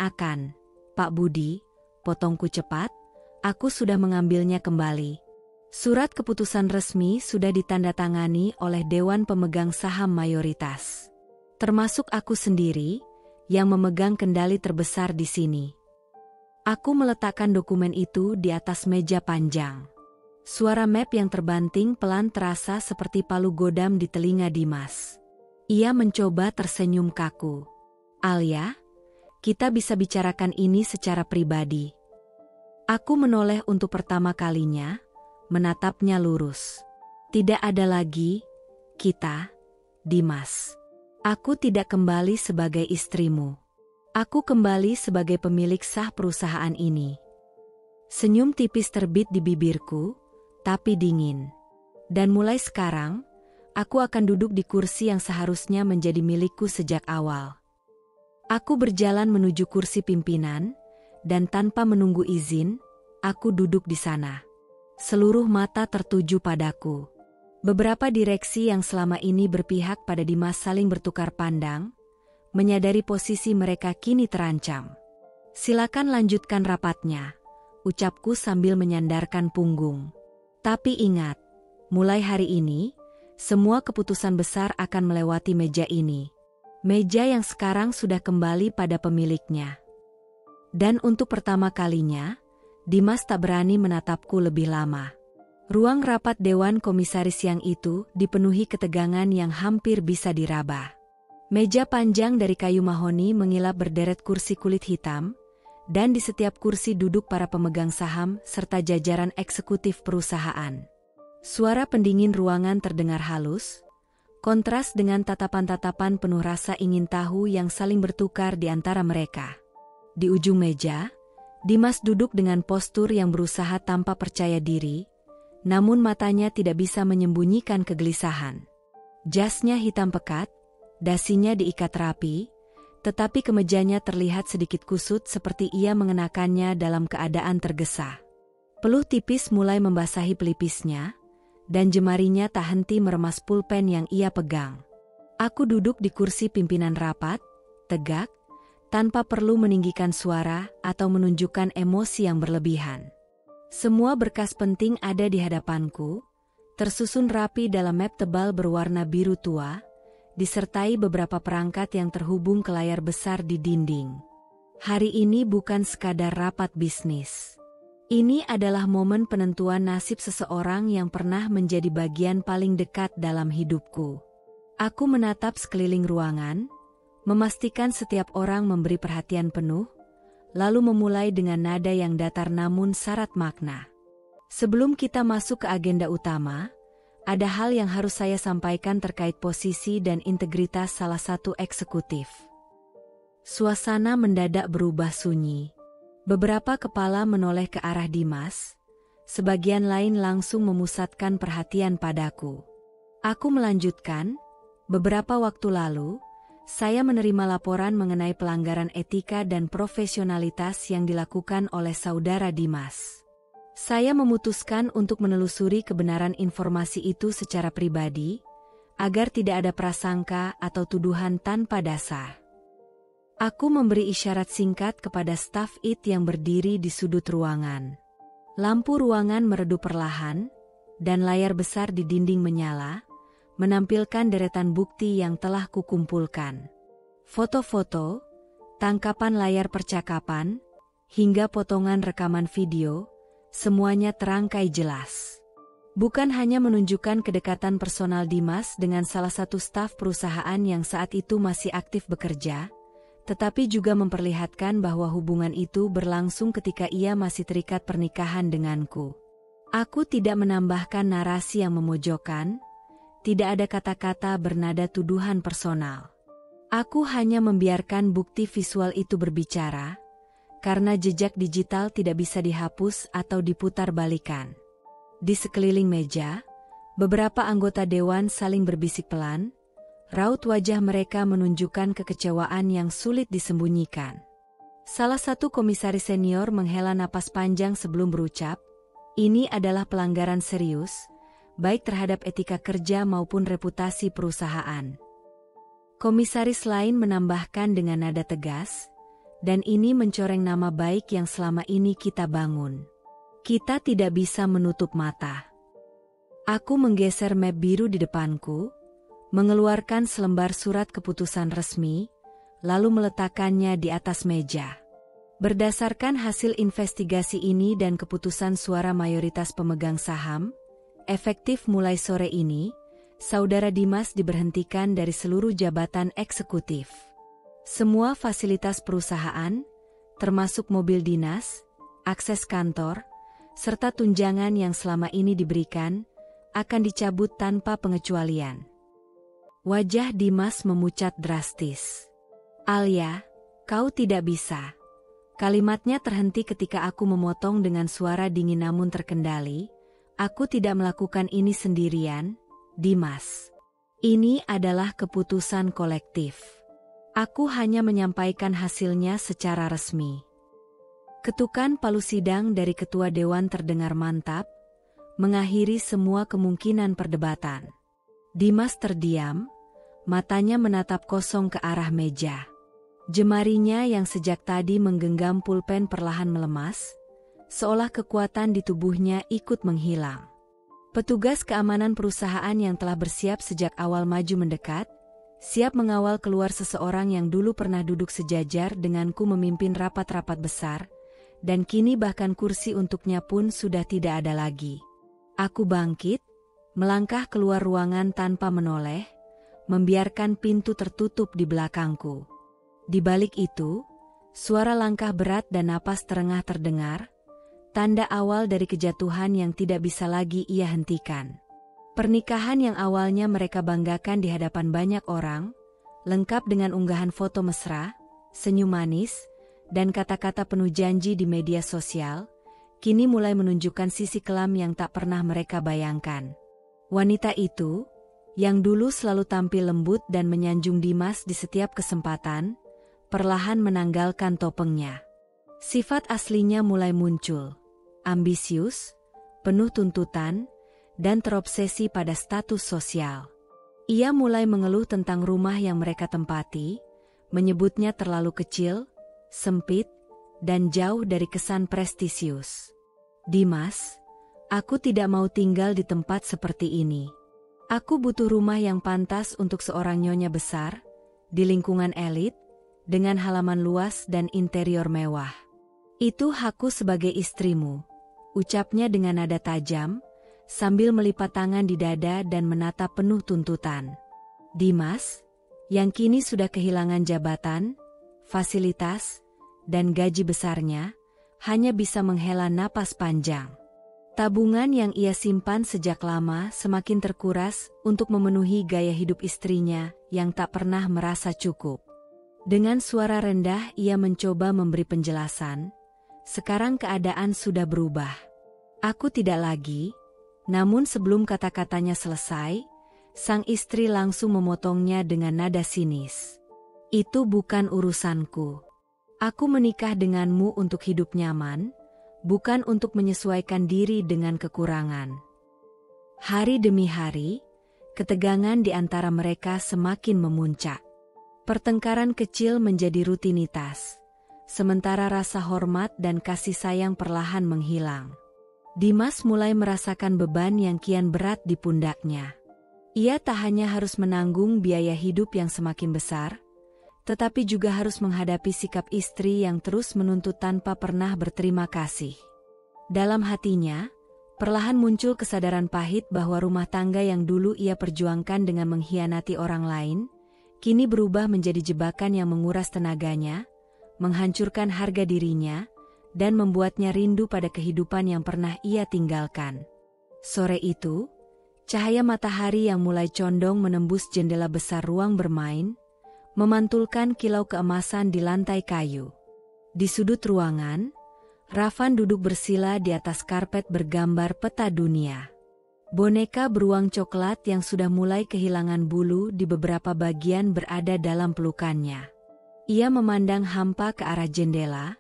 Pak Budi," potongku cepat, "aku sudah mengambilnya kembali. Surat keputusan resmi sudah ditandatangani oleh Dewan Pemegang Saham Mayoritas. Termasuk aku sendiri, yang memegang kendali terbesar di sini." Aku meletakkan dokumen itu di atas meja panjang. Suara map yang terbanting pelan terasa seperti palu godam di telinga Dimas. Ia mencoba tersenyum kaku. "Alia, kita bisa bicarakan ini secara pribadi." Aku menoleh untuk pertama kalinya, menatapnya lurus. "Tidak ada lagi kita, Dimas. Aku tidak kembali sebagai istrimu. Aku kembali sebagai pemilik sah perusahaan ini." Senyum tipis terbit di bibirku, tapi dingin. "Dan mulai sekarang, aku akan duduk di kursi yang seharusnya menjadi milikku sejak awal." Aku berjalan menuju kursi pimpinan, dan tanpa menunggu izin, aku duduk di sana. Seluruh mata tertuju padaku. Beberapa direksi yang selama ini berpihak pada Dimas saling bertukar pandang, menyadari posisi mereka kini terancam. "Silakan lanjutkan rapatnya," ucapku sambil menyandarkan punggung. "Tapi ingat, mulai hari ini, semua keputusan besar akan melewati meja ini. Meja yang sekarang sudah kembali pada pemiliknya." Dan untuk pertama kalinya, Dimas tak berani menatapku lebih lama. Ruang rapat Dewan Komisaris yang itu dipenuhi ketegangan yang hampir bisa diraba. Meja panjang dari kayu mahoni mengilap berderet kursi kulit hitam, dan di setiap kursi duduk para pemegang saham serta jajaran eksekutif perusahaan. Suara pendingin ruangan terdengar halus, kontras dengan tatapan-tatapan penuh rasa ingin tahu yang saling bertukar di antara mereka. Di ujung meja, Dimas duduk dengan postur yang berusaha tanpa percaya diri, namun matanya tidak bisa menyembunyikan kegelisahan. Jasnya hitam pekat, dasinya diikat rapi, tetapi kemejanya terlihat sedikit kusut seperti ia mengenakannya dalam keadaan tergesa. Peluh tipis mulai membasahi pelipisnya, dan jemarinya tak henti meremas pulpen yang ia pegang. Aku duduk di kursi pimpinan rapat, tegak, tanpa perlu meninggikan suara atau menunjukkan emosi yang berlebihan. Semua berkas penting ada di hadapanku, tersusun rapi dalam map tebal berwarna biru tua, disertai beberapa perangkat yang terhubung ke layar besar di dinding. Hari ini bukan sekadar rapat bisnis. Ini adalah momen penentuan nasib seseorang yang pernah menjadi bagian paling dekat dalam hidupku. Aku menatap sekeliling ruangan, memastikan setiap orang memberi perhatian penuh, lalu memulai dengan nada yang datar namun syarat makna. "Sebelum kita masuk ke agenda utama, ada hal yang harus saya sampaikan terkait posisi dan integritas salah satu eksekutif." Suasana mendadak berubah sunyi. Beberapa kepala menoleh ke arah Dimas, sebagian lain langsung memusatkan perhatian padaku. Aku melanjutkan, Beberapa waktu lalu, saya menerima laporan mengenai pelanggaran etika dan profesionalitas yang dilakukan oleh saudara Dimas. Saya memutuskan untuk menelusuri kebenaran informasi itu secara pribadi, agar tidak ada prasangka atau tuduhan tanpa dasar. Aku memberi isyarat singkat kepada staf IT yang berdiri di sudut ruangan. Lampu ruangan meredup perlahan, dan layar besar di dinding menyala, menampilkan deretan bukti yang telah kukumpulkan. Foto-foto, tangkapan layar percakapan, hingga potongan rekaman video, semuanya terangkai jelas. Bukan hanya menunjukkan kedekatan personal Dimas dengan salah satu staf perusahaan yang saat itu masih aktif bekerja, tetapi juga memperlihatkan bahwa hubungan itu berlangsung ketika ia masih terikat pernikahan denganku. Aku tidak menambahkan narasi yang memojokkan, tidak ada kata-kata bernada tuduhan personal. Aku hanya membiarkan bukti visual itu berbicara, karena jejak digital tidak bisa dihapus atau diputar balikan. Di sekeliling meja, beberapa anggota dewan saling berbisik pelan, raut wajah mereka menunjukkan kekecewaan yang sulit disembunyikan. Salah satu komisaris senior menghela napas panjang sebelum berucap, "Ini adalah pelanggaran serius, baik terhadap etika kerja maupun reputasi perusahaan." Komisaris lain menambahkan dengan nada tegas, "Dan ini mencoreng nama baik yang selama ini kita bangun. Kita tidak bisa menutup mata." Aku menggeser map biru di depanku, mengeluarkan selembar surat keputusan resmi, lalu meletakkannya di atas meja. Berdasarkan hasil investigasi ini dan keputusan suara mayoritas pemegang saham, efektif mulai sore ini, Saudara Dimas diberhentikan dari seluruh jabatan eksekutif. Semua fasilitas perusahaan, termasuk mobil dinas, akses kantor, serta tunjangan yang selama ini diberikan, akan dicabut tanpa pengecualian. Wajah Dimas memucat drastis. "Alia, kau tidak bisa." Kalimatnya terhenti ketika aku memotong dengan suara dingin namun terkendali. "Aku tidak melakukan ini sendirian, Dimas. Ini adalah keputusan kolektif. Aku hanya menyampaikan hasilnya secara resmi." Ketukan palu sidang dari ketua dewan terdengar mantap, mengakhiri semua kemungkinan perdebatan. Dimas terdiam, matanya menatap kosong ke arah meja. Jemarinya yang sejak tadi menggenggam pulpen perlahan melemas, seolah kekuatan di tubuhnya ikut menghilang. Petugas keamanan perusahaan yang telah bersiap sejak awal maju mendekat, siap mengawal keluar seseorang yang dulu pernah duduk sejajar denganku memimpin rapat-rapat besar, dan kini bahkan kursi untuknya pun sudah tidak ada lagi. Aku bangkit, melangkah keluar ruangan tanpa menoleh, membiarkan pintu tertutup di belakangku. Di balik itu, suara langkah berat dan napas terengah terdengar, tanda awal dari kejatuhan yang tidak bisa lagi ia hentikan. Pernikahan yang awalnya mereka banggakan di hadapan banyak orang, lengkap dengan unggahan foto mesra, senyum manis, dan kata-kata penuh janji di media sosial, kini mulai menunjukkan sisi kelam yang tak pernah mereka bayangkan. Wanita itu, yang dulu selalu tampil lembut dan menyanjung Dimas di setiap kesempatan, perlahan menanggalkan topengnya. Sifat aslinya mulai muncul, ambisius, penuh tuntutan, dan terobsesi pada status sosial. Ia mulai mengeluh tentang rumah yang mereka tempati, menyebutnya terlalu kecil, sempit, dan jauh dari kesan prestisius. "Dimas, aku tidak mau tinggal di tempat seperti ini. Aku butuh rumah yang pantas untuk seorang nyonya besar, di lingkungan elit, dengan halaman luas dan interior mewah. Itu hakku sebagai istrimu," ucapnya dengan nada tajam, sambil melipat tangan di dada dan menatap penuh tuntutan. Dimas, yang kini sudah kehilangan jabatan, fasilitas, dan gaji besarnya, hanya bisa menghela napas panjang. Tabungan yang ia simpan sejak lama semakin terkuras untuk memenuhi gaya hidup istrinya yang tak pernah merasa cukup. Dengan suara rendah ia mencoba memberi penjelasan, "Sekarang keadaan sudah berubah. Aku tidak lagi," namun sebelum kata-katanya selesai, sang istri langsung memotongnya dengan nada sinis. Itu bukan urusanku. Aku menikah denganmu untuk hidup nyaman, bukan untuk menyesuaikan diri dengan kekurangan. Hari demi hari, ketegangan di antara mereka semakin memuncak. Pertengkaran kecil menjadi rutinitas, sementara rasa hormat dan kasih sayang perlahan menghilang. Dimas mulai merasakan beban yang kian berat di pundaknya. Ia tak hanya harus menanggung biaya hidup yang semakin besar, tetapi juga harus menghadapi sikap istri yang terus menuntut tanpa pernah berterima kasih. Dalam hatinya, perlahan muncul kesadaran pahit bahwa rumah tangga yang dulu ia perjuangkan dengan mengkhianati orang lain, kini berubah menjadi jebakan yang menguras tenaganya, menghancurkan harga dirinya, dan membuatnya rindu pada kehidupan yang pernah ia tinggalkan. Sore itu, cahaya matahari yang mulai condong menembus jendela besar ruang bermain, memantulkan kilau keemasan di lantai kayu. Di sudut ruangan, Rafan duduk bersila di atas karpet bergambar peta dunia. Boneka beruang coklat yang sudah mulai kehilangan bulu di beberapa bagian berada dalam pelukannya. Ia memandang hampa ke arah jendela,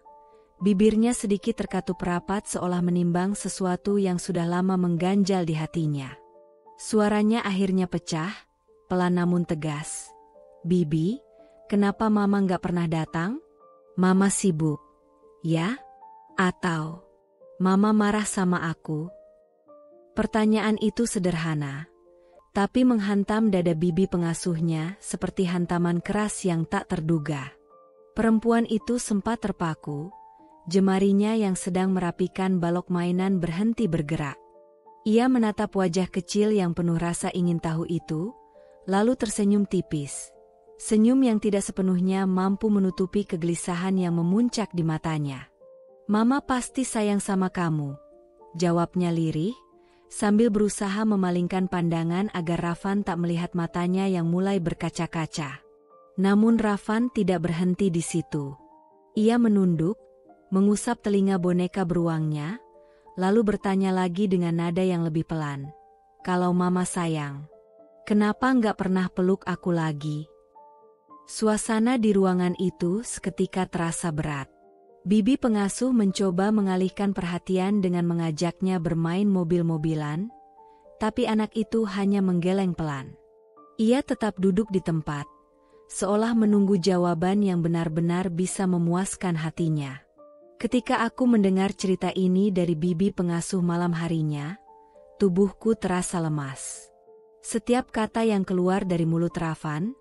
bibirnya sedikit terkatup rapat seolah menimbang sesuatu yang sudah lama mengganjal di hatinya. Suaranya akhirnya pecah, pelan namun tegas. "Bibi, kenapa Mama nggak pernah datang? Mama sibuk, ya? Atau Mama marah sama aku?" Pertanyaan itu sederhana, tapi menghantam dada bibi pengasuhnya seperti hantaman keras yang tak terduga. Perempuan itu sempat terpaku, jemarinya yang sedang merapikan balok mainan berhenti bergerak. Ia menatap wajah kecil yang penuh rasa ingin tahu itu, lalu tersenyum tipis. Senyum yang tidak sepenuhnya mampu menutupi kegelisahan yang memuncak di matanya. "Mama pasti sayang sama kamu," jawabnya lirih, sambil berusaha memalingkan pandangan agar Rafan tak melihat matanya yang mulai berkaca-kaca. Namun Rafan tidak berhenti di situ. Ia menunduk, mengusap telinga boneka beruangnya, lalu bertanya lagi dengan nada yang lebih pelan. "Kalau Mama sayang, kenapa nggak pernah peluk aku lagi?" Suasana di ruangan itu seketika terasa berat. Bibi pengasuh mencoba mengalihkan perhatian dengan mengajaknya bermain mobil-mobilan, tapi anak itu hanya menggeleng pelan. Ia tetap duduk di tempat, seolah menunggu jawaban yang benar-benar bisa memuaskan hatinya. Ketika aku mendengar cerita ini dari bibi pengasuh malam harinya, tubuhku terasa lemas. Setiap kata yang keluar dari mulut Rafan,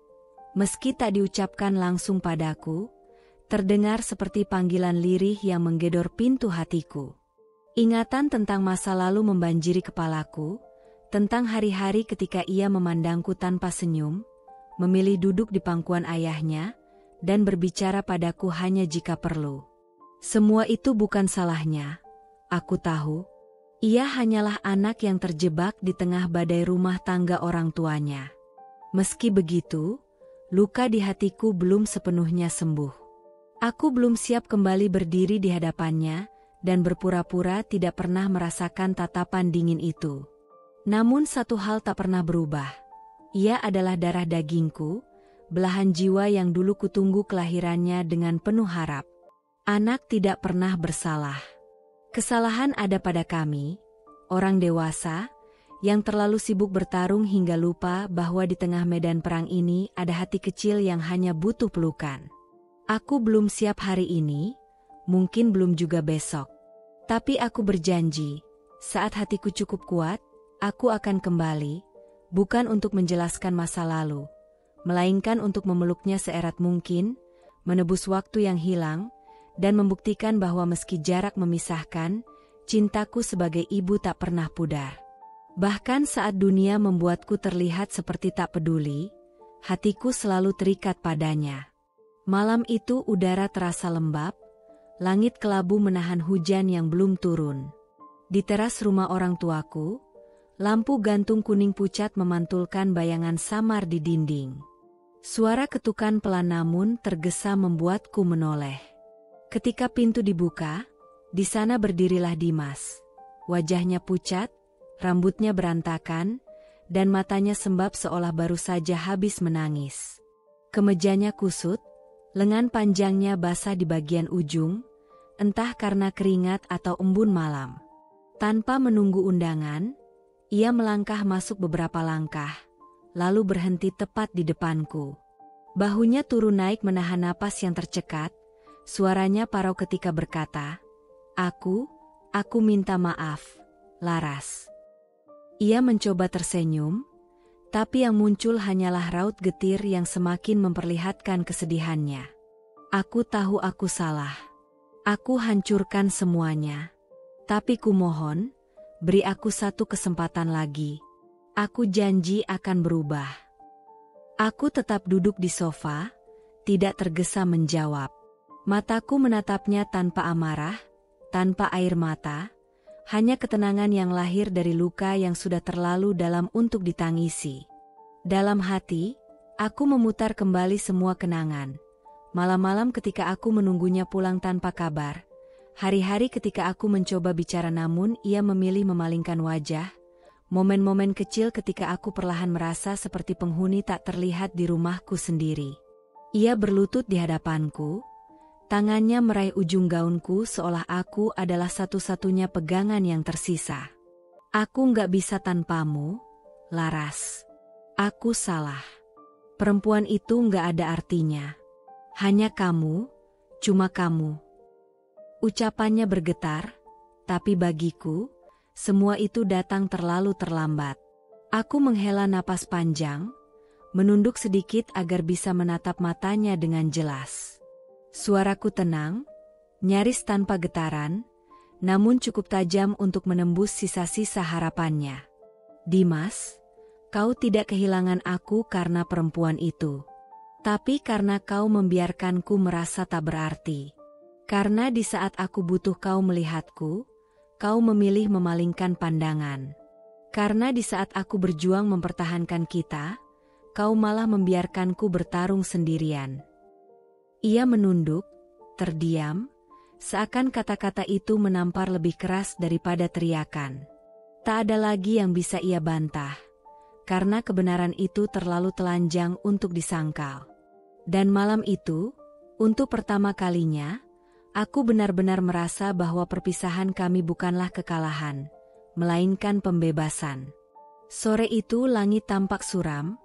meski tak diucapkan langsung padaku, terdengar seperti panggilan lirih yang menggedor pintu hatiku. Ingatan tentang masa lalu membanjiri kepalaku, tentang hari-hari ketika ia memandangku tanpa senyum, memilih duduk di pangkuan ayahnya, dan berbicara padaku hanya jika perlu. Semua itu bukan salahnya, aku tahu. Ia hanyalah anak yang terjebak di tengah badai rumah tangga orang tuanya. Meski begitu, luka di hatiku belum sepenuhnya sembuh. Aku belum siap kembali berdiri di hadapannya dan berpura-pura tidak pernah merasakan tatapan dingin itu. Namun satu hal tak pernah berubah. Ia adalah darah dagingku, belahan jiwa yang dulu kutunggu kelahirannya dengan penuh harap. Anak tidak pernah bersalah. Kesalahan ada pada kami, orang dewasa, yang terlalu sibuk bertarung hingga lupa bahwa di tengah medan perang ini ada hati kecil yang hanya butuh pelukan. Aku belum siap hari ini, mungkin belum juga besok. Tapi aku berjanji, saat hatiku cukup kuat, aku akan kembali, bukan untuk menjelaskan masa lalu, melainkan untuk memeluknya seerat mungkin, menebus waktu yang hilang, dan membuktikan bahwa meski jarak memisahkan, cintaku sebagai ibu tak pernah pudar. Bahkan saat dunia membuatku terlihat seperti tak peduli, hatiku selalu terikat padanya. Malam itu udara terasa lembab, langit kelabu menahan hujan yang belum turun. Di teras rumah orang tuaku, lampu gantung kuning pucat memantulkan bayangan samar di dinding. Suara ketukan pelan namun tergesa membuatku menoleh. Ketika pintu dibuka, di sana berdirilah Dimas. Wajahnya pucat, rambutnya berantakan, dan matanya sembab seolah baru saja habis menangis. Kemejanya kusut, lengan panjangnya basah di bagian ujung, entah karena keringat atau embun malam. Tanpa menunggu undangan, ia melangkah masuk beberapa langkah, lalu berhenti tepat di depanku. Bahunya turun naik menahan napas yang tercekat, suaranya parau ketika berkata, Aku minta maaf, Laras. Ia mencoba tersenyum, tapi yang muncul hanyalah raut getir yang semakin memperlihatkan kesedihannya. Aku tahu aku salah. Aku hancurkan semuanya. Tapi kumohon, beri aku satu kesempatan lagi. Aku janji akan berubah. Aku tetap duduk di sofa, tidak tergesa menjawab. Mataku menatapnya tanpa amarah, tanpa air mata, hanya ketenangan yang lahir dari luka yang sudah terlalu dalam untuk ditangisi. Dalam hati, aku memutar kembali semua kenangan. Malam-malam ketika aku menunggunya pulang tanpa kabar. Hari-hari ketika aku mencoba bicara namun ia memilih memalingkan wajah. Momen-momen kecil ketika aku perlahan merasa seperti penghuni tak terlihat di rumahku sendiri. Ia berlutut di hadapanku. Tangannya meraih ujung gaunku seolah aku adalah satu-satunya pegangan yang tersisa. Aku nggak bisa tanpamu, Laras. Aku salah. Perempuan itu nggak ada artinya. Hanya kamu, cuma kamu. Ucapannya bergetar, tapi bagiku, semua itu datang terlalu terlambat. Aku menghela napas panjang, menunduk sedikit agar bisa menatap matanya dengan jelas. Suaraku tenang, nyaris tanpa getaran, namun cukup tajam untuk menembus sisa-sisa harapannya. Dimas, kau tidak kehilangan aku karena perempuan itu. Tapi karena kau membiarkanku merasa tak berarti. Karena di saat aku butuh kau melihatku, kau memilih memalingkan pandangan. Karena di saat aku berjuang mempertahankan kita, kau malah membiarkanku bertarung sendirian. Ia menunduk, terdiam, seakan kata-kata itu menampar lebih keras daripada teriakan. Tak ada lagi yang bisa ia bantah, karena kebenaran itu terlalu telanjang untuk disangkal. Dan malam itu, untuk pertama kalinya, aku benar-benar merasa bahwa perpisahan kami bukanlah kekalahan, melainkan pembebasan. Sore itu langit tampak suram,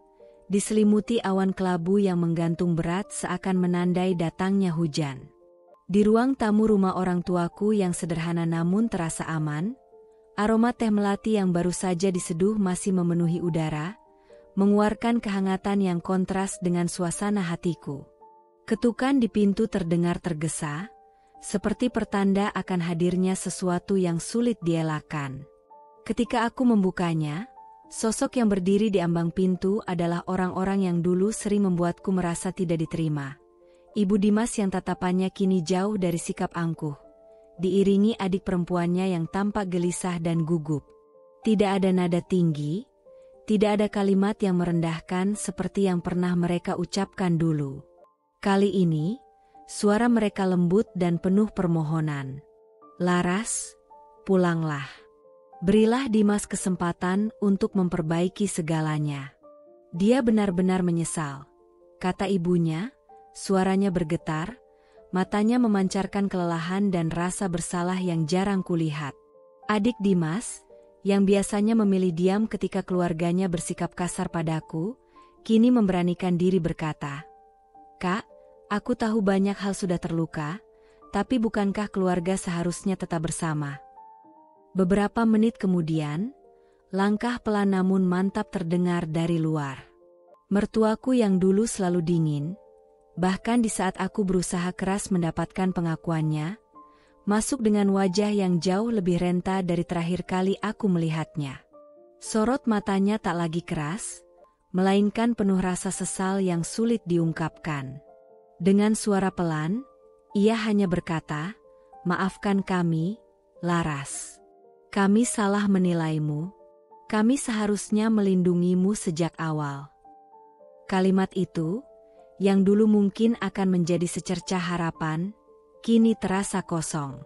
diselimuti awan kelabu yang menggantung berat seakan menandai datangnya hujan. Di ruang tamu rumah orang tuaku yang sederhana namun terasa aman, aroma teh melati yang baru saja diseduh masih memenuhi udara, mengeluarkan kehangatan yang kontras dengan suasana hatiku. Ketukan di pintu terdengar tergesa, seperti pertanda akan hadirnya sesuatu yang sulit dielakkan. Ketika aku membukanya, sosok yang berdiri di ambang pintu adalah orang-orang yang dulu sering membuatku merasa tidak diterima. Ibu Dimas yang tatapannya kini jauh dari sikap angkuh, diiringi adik perempuannya yang tampak gelisah dan gugup. Tidak ada nada tinggi, tidak ada kalimat yang merendahkan seperti yang pernah mereka ucapkan dulu. Kali ini, suara mereka lembut dan penuh permohonan. Laras, pulanglah. Berilah Dimas kesempatan untuk memperbaiki segalanya. Dia benar-benar menyesal, kata ibunya, suaranya bergetar, matanya memancarkan kelelahan dan rasa bersalah yang jarang kulihat. Adik Dimas, yang biasanya memilih diam ketika keluarganya bersikap kasar padaku, kini memberanikan diri berkata, Kak, aku tahu banyak hal sudah terluka, tapi bukankah keluarga seharusnya tetap bersama? Beberapa menit kemudian, langkah pelan namun mantap terdengar dari luar. Mertuaku yang dulu selalu dingin, bahkan di saat aku berusaha keras mendapatkan pengakuannya, masuk dengan wajah yang jauh lebih renta dari terakhir kali aku melihatnya. Sorot matanya tak lagi keras, melainkan penuh rasa sesal yang sulit diungkapkan. Dengan suara pelan, ia hanya berkata, "Maafkan kami, Laras. Kami salah menilaimu. Kami seharusnya melindungimu sejak awal." Kalimat itu, yang dulu mungkin akan menjadi secercah harapan, kini terasa kosong.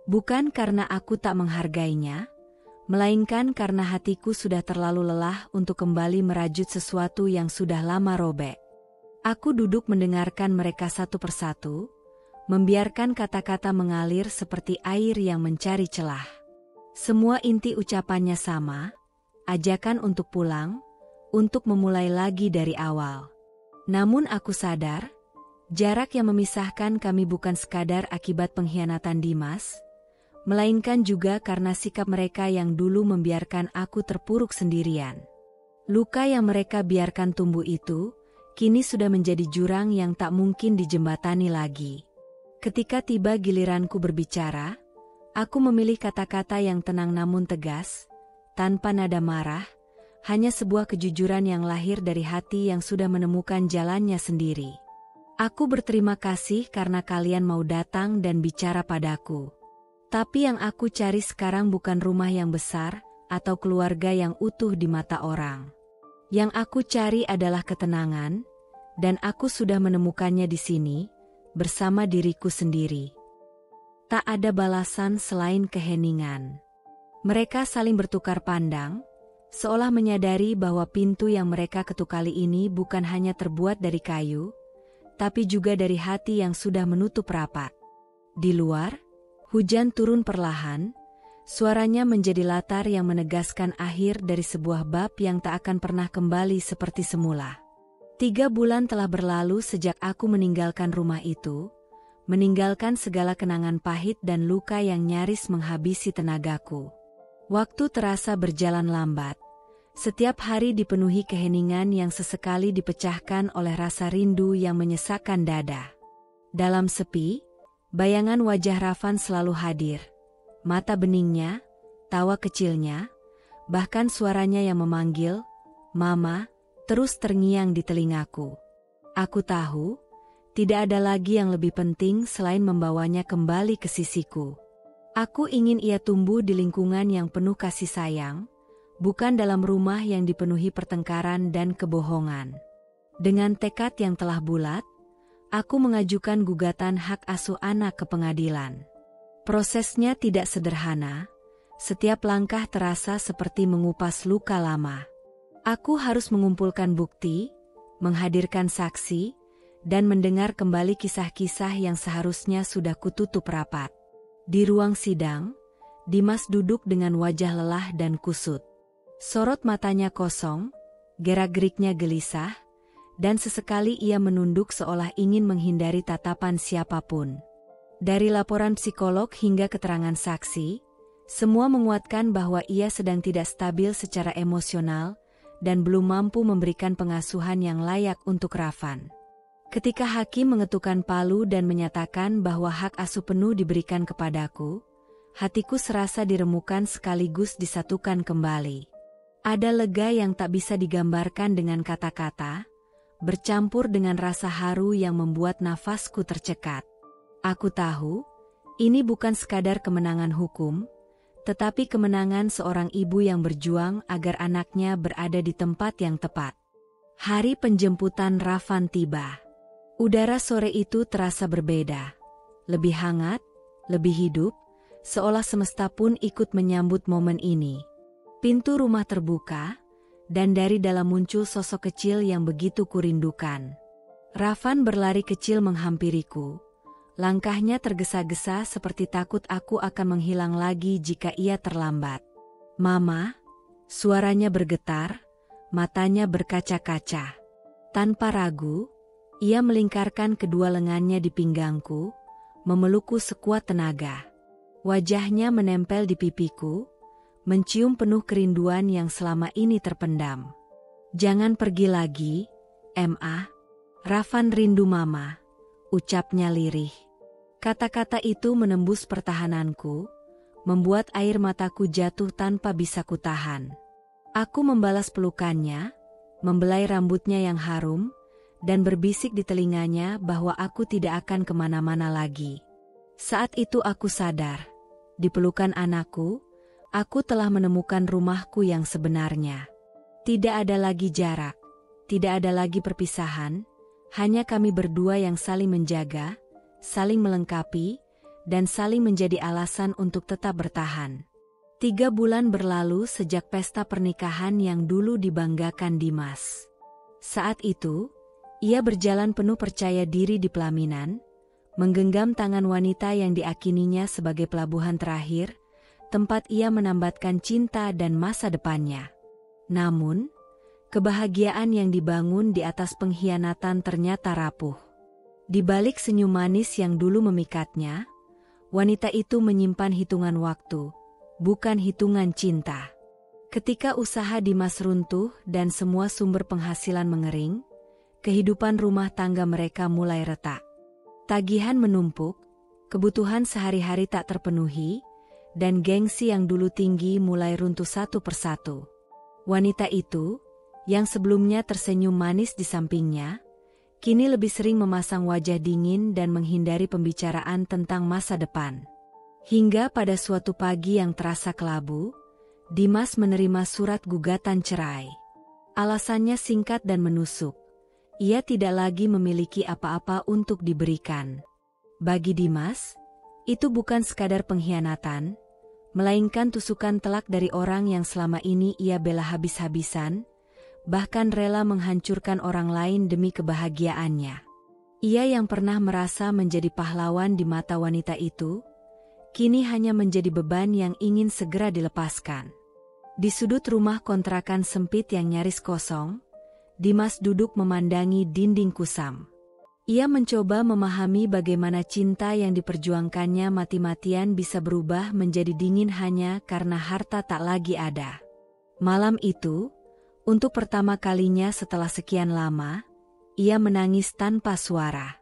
Bukan karena aku tak menghargainya, melainkan karena hatiku sudah terlalu lelah untuk kembali merajut sesuatu yang sudah lama robek. Aku duduk mendengarkan mereka satu persatu, membiarkan kata-kata mengalir seperti air yang mencari celah. Semua inti ucapannya sama, ajakan untuk pulang, untuk memulai lagi dari awal. Namun aku sadar, jarak yang memisahkan kami bukan sekadar akibat pengkhianatan Dimas, melainkan juga karena sikap mereka yang dulu membiarkan aku terpuruk sendirian. Luka yang mereka biarkan tumbuh itu, kini sudah menjadi jurang yang tak mungkin dijembatani lagi. Ketika tiba giliranku berbicara, aku memilih kata-kata yang tenang namun tegas, tanpa nada marah, hanya sebuah kejujuran yang lahir dari hati yang sudah menemukan jalannya sendiri. Aku berterima kasih karena kalian mau datang dan bicara padaku. Tapi yang aku cari sekarang bukan rumah yang besar atau keluarga yang utuh di mata orang. Yang aku cari adalah ketenangan, dan aku sudah menemukannya di sini, bersama diriku sendiri. Tak ada balasan selain keheningan. Mereka saling bertukar pandang, seolah menyadari bahwa pintu yang mereka ketuk kali ini bukan hanya terbuat dari kayu, tapi juga dari hati yang sudah menutup rapat. Di luar, hujan turun perlahan, suaranya menjadi latar yang menegaskan akhir dari sebuah bab yang tak akan pernah kembali seperti semula. 3 bulan telah berlalu sejak aku meninggalkan rumah itu, meninggalkan segala kenangan pahit dan luka yang nyaris menghabisi tenagaku. Waktu terasa berjalan lambat. Setiap hari dipenuhi keheningan yang sesekali dipecahkan oleh rasa rindu yang menyesakkan dada. Dalam sepi, bayangan wajah Rafan selalu hadir. Mata beningnya, tawa kecilnya, bahkan suaranya yang memanggil, "Mama," terus terngiang di telingaku. Aku tahu, tidak ada lagi yang lebih penting selain membawanya kembali ke sisiku. Aku ingin ia tumbuh di lingkungan yang penuh kasih sayang, bukan dalam rumah yang dipenuhi pertengkaran dan kebohongan. Dengan tekad yang telah bulat, aku mengajukan gugatan hak asuh anak ke pengadilan. Prosesnya tidak sederhana, setiap langkah terasa seperti mengupas luka lama. Aku harus mengumpulkan bukti, menghadirkan saksi, dan mendengar kembali kisah-kisah yang seharusnya sudah kututup rapat. Di ruang sidang, Dimas duduk dengan wajah lelah dan kusut. Sorot matanya kosong, gerak-geriknya gelisah, dan sesekali ia menunduk seolah ingin menghindari tatapan siapapun. Dari laporan psikolog hingga keterangan saksi, semua menguatkan bahwa ia sedang tidak stabil secara emosional dan belum mampu memberikan pengasuhan yang layak untuk Rafan. Ketika hakim mengetukkan palu dan menyatakan bahwa hak asuh penuh diberikan kepadaku, hatiku serasa diremukan sekaligus disatukan kembali. Ada lega yang tak bisa digambarkan dengan kata-kata, bercampur dengan rasa haru yang membuat nafasku tercekat. Aku tahu, ini bukan sekadar kemenangan hukum, tetapi kemenangan seorang ibu yang berjuang agar anaknya berada di tempat yang tepat. Hari penjemputan Rafan tiba. Udara sore itu terasa berbeda. Lebih hangat, lebih hidup, seolah semesta pun ikut menyambut momen ini. Pintu rumah terbuka, dan dari dalam muncul sosok kecil yang begitu kurindukan. Rafan berlari kecil menghampiriku. Langkahnya tergesa-gesa seperti takut aku akan menghilang lagi jika ia terlambat. "Mama," suaranya bergetar, matanya berkaca-kaca. Tanpa ragu, ia melingkarkan kedua lengannya di pinggangku, memelukku sekuat tenaga. Wajahnya menempel di pipiku, mencium penuh kerinduan yang selama ini terpendam. "Jangan pergi lagi, Ma. Rafan rindu Mama," ucapnya lirih. Kata-kata itu menembus pertahananku, membuat air mataku jatuh tanpa bisa kutahan. Aku membalas pelukannya, membelai rambutnya yang harum, dan berbisik di telinganya bahwa aku tidak akan kemana-mana lagi. Saat itu aku sadar, di pelukan anakku, aku telah menemukan rumahku yang sebenarnya. Tidak ada lagi jarak, tidak ada lagi perpisahan, hanya kami berdua yang saling menjaga, saling melengkapi, dan saling menjadi alasan untuk tetap bertahan. 3 bulan berlalu sejak pesta pernikahan yang dulu dibanggakan Dimas. Saat itu, ia berjalan penuh percaya diri di pelaminan, menggenggam tangan wanita yang diakininya sebagai pelabuhan terakhir, tempat ia menambatkan cinta dan masa depannya. Namun, kebahagiaan yang dibangun di atas pengkhianatan ternyata rapuh. Di balik senyum manis yang dulu memikatnya, wanita itu menyimpan hitungan waktu, bukan hitungan cinta. Ketika usaha Dimas runtuh dan semua sumber penghasilan mengering, kehidupan rumah tangga mereka mulai retak. Tagihan menumpuk, kebutuhan sehari-hari tak terpenuhi, dan gengsi yang dulu tinggi mulai runtuh satu persatu. Wanita itu, yang sebelumnya tersenyum manis di sampingnya, kini lebih sering memasang wajah dingin dan menghindari pembicaraan tentang masa depan. Hingga pada suatu pagi yang terasa kelabu, Dimas menerima surat gugatan cerai. Alasannya singkat dan menusuk. Ia tidak lagi memiliki apa-apa untuk diberikan. Bagi Dimas, itu bukan sekadar pengkhianatan, melainkan tusukan telak dari orang yang selama ini ia bela habis-habisan, bahkan rela menghancurkan orang lain demi kebahagiaannya. Ia yang pernah merasa menjadi pahlawan di mata wanita itu, kini hanya menjadi beban yang ingin segera dilepaskan. Di sudut rumah kontrakan sempit yang nyaris kosong, Dimas duduk memandangi dinding kusam. Ia mencoba memahami bagaimana cinta yang diperjuangkannya mati-matian bisa berubah menjadi dingin hanya karena harta tak lagi ada. Malam itu, untuk pertama kalinya setelah sekian lama, ia menangis tanpa suara.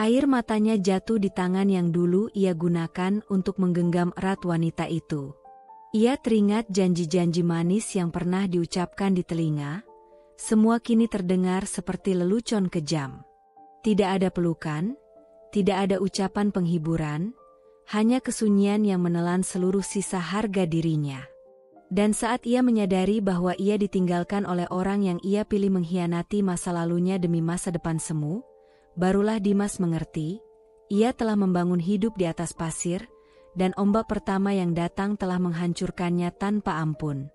Air matanya jatuh di tangan yang dulu ia gunakan untuk menggenggam erat wanita itu. Ia teringat janji-janji manis yang pernah diucapkan di telinga, semua kini terdengar seperti lelucon kejam. Tidak ada pelukan, tidak ada ucapan penghiburan, hanya kesunyian yang menelan seluruh sisa harga dirinya. Dan saat ia menyadari bahwa ia ditinggalkan oleh orang yang ia pilih mengkhianati masa lalunya demi masa depan semu, barulah Dimas mengerti, ia telah membangun hidup di atas pasir, dan ombak pertama yang datang telah menghancurkannya tanpa ampun.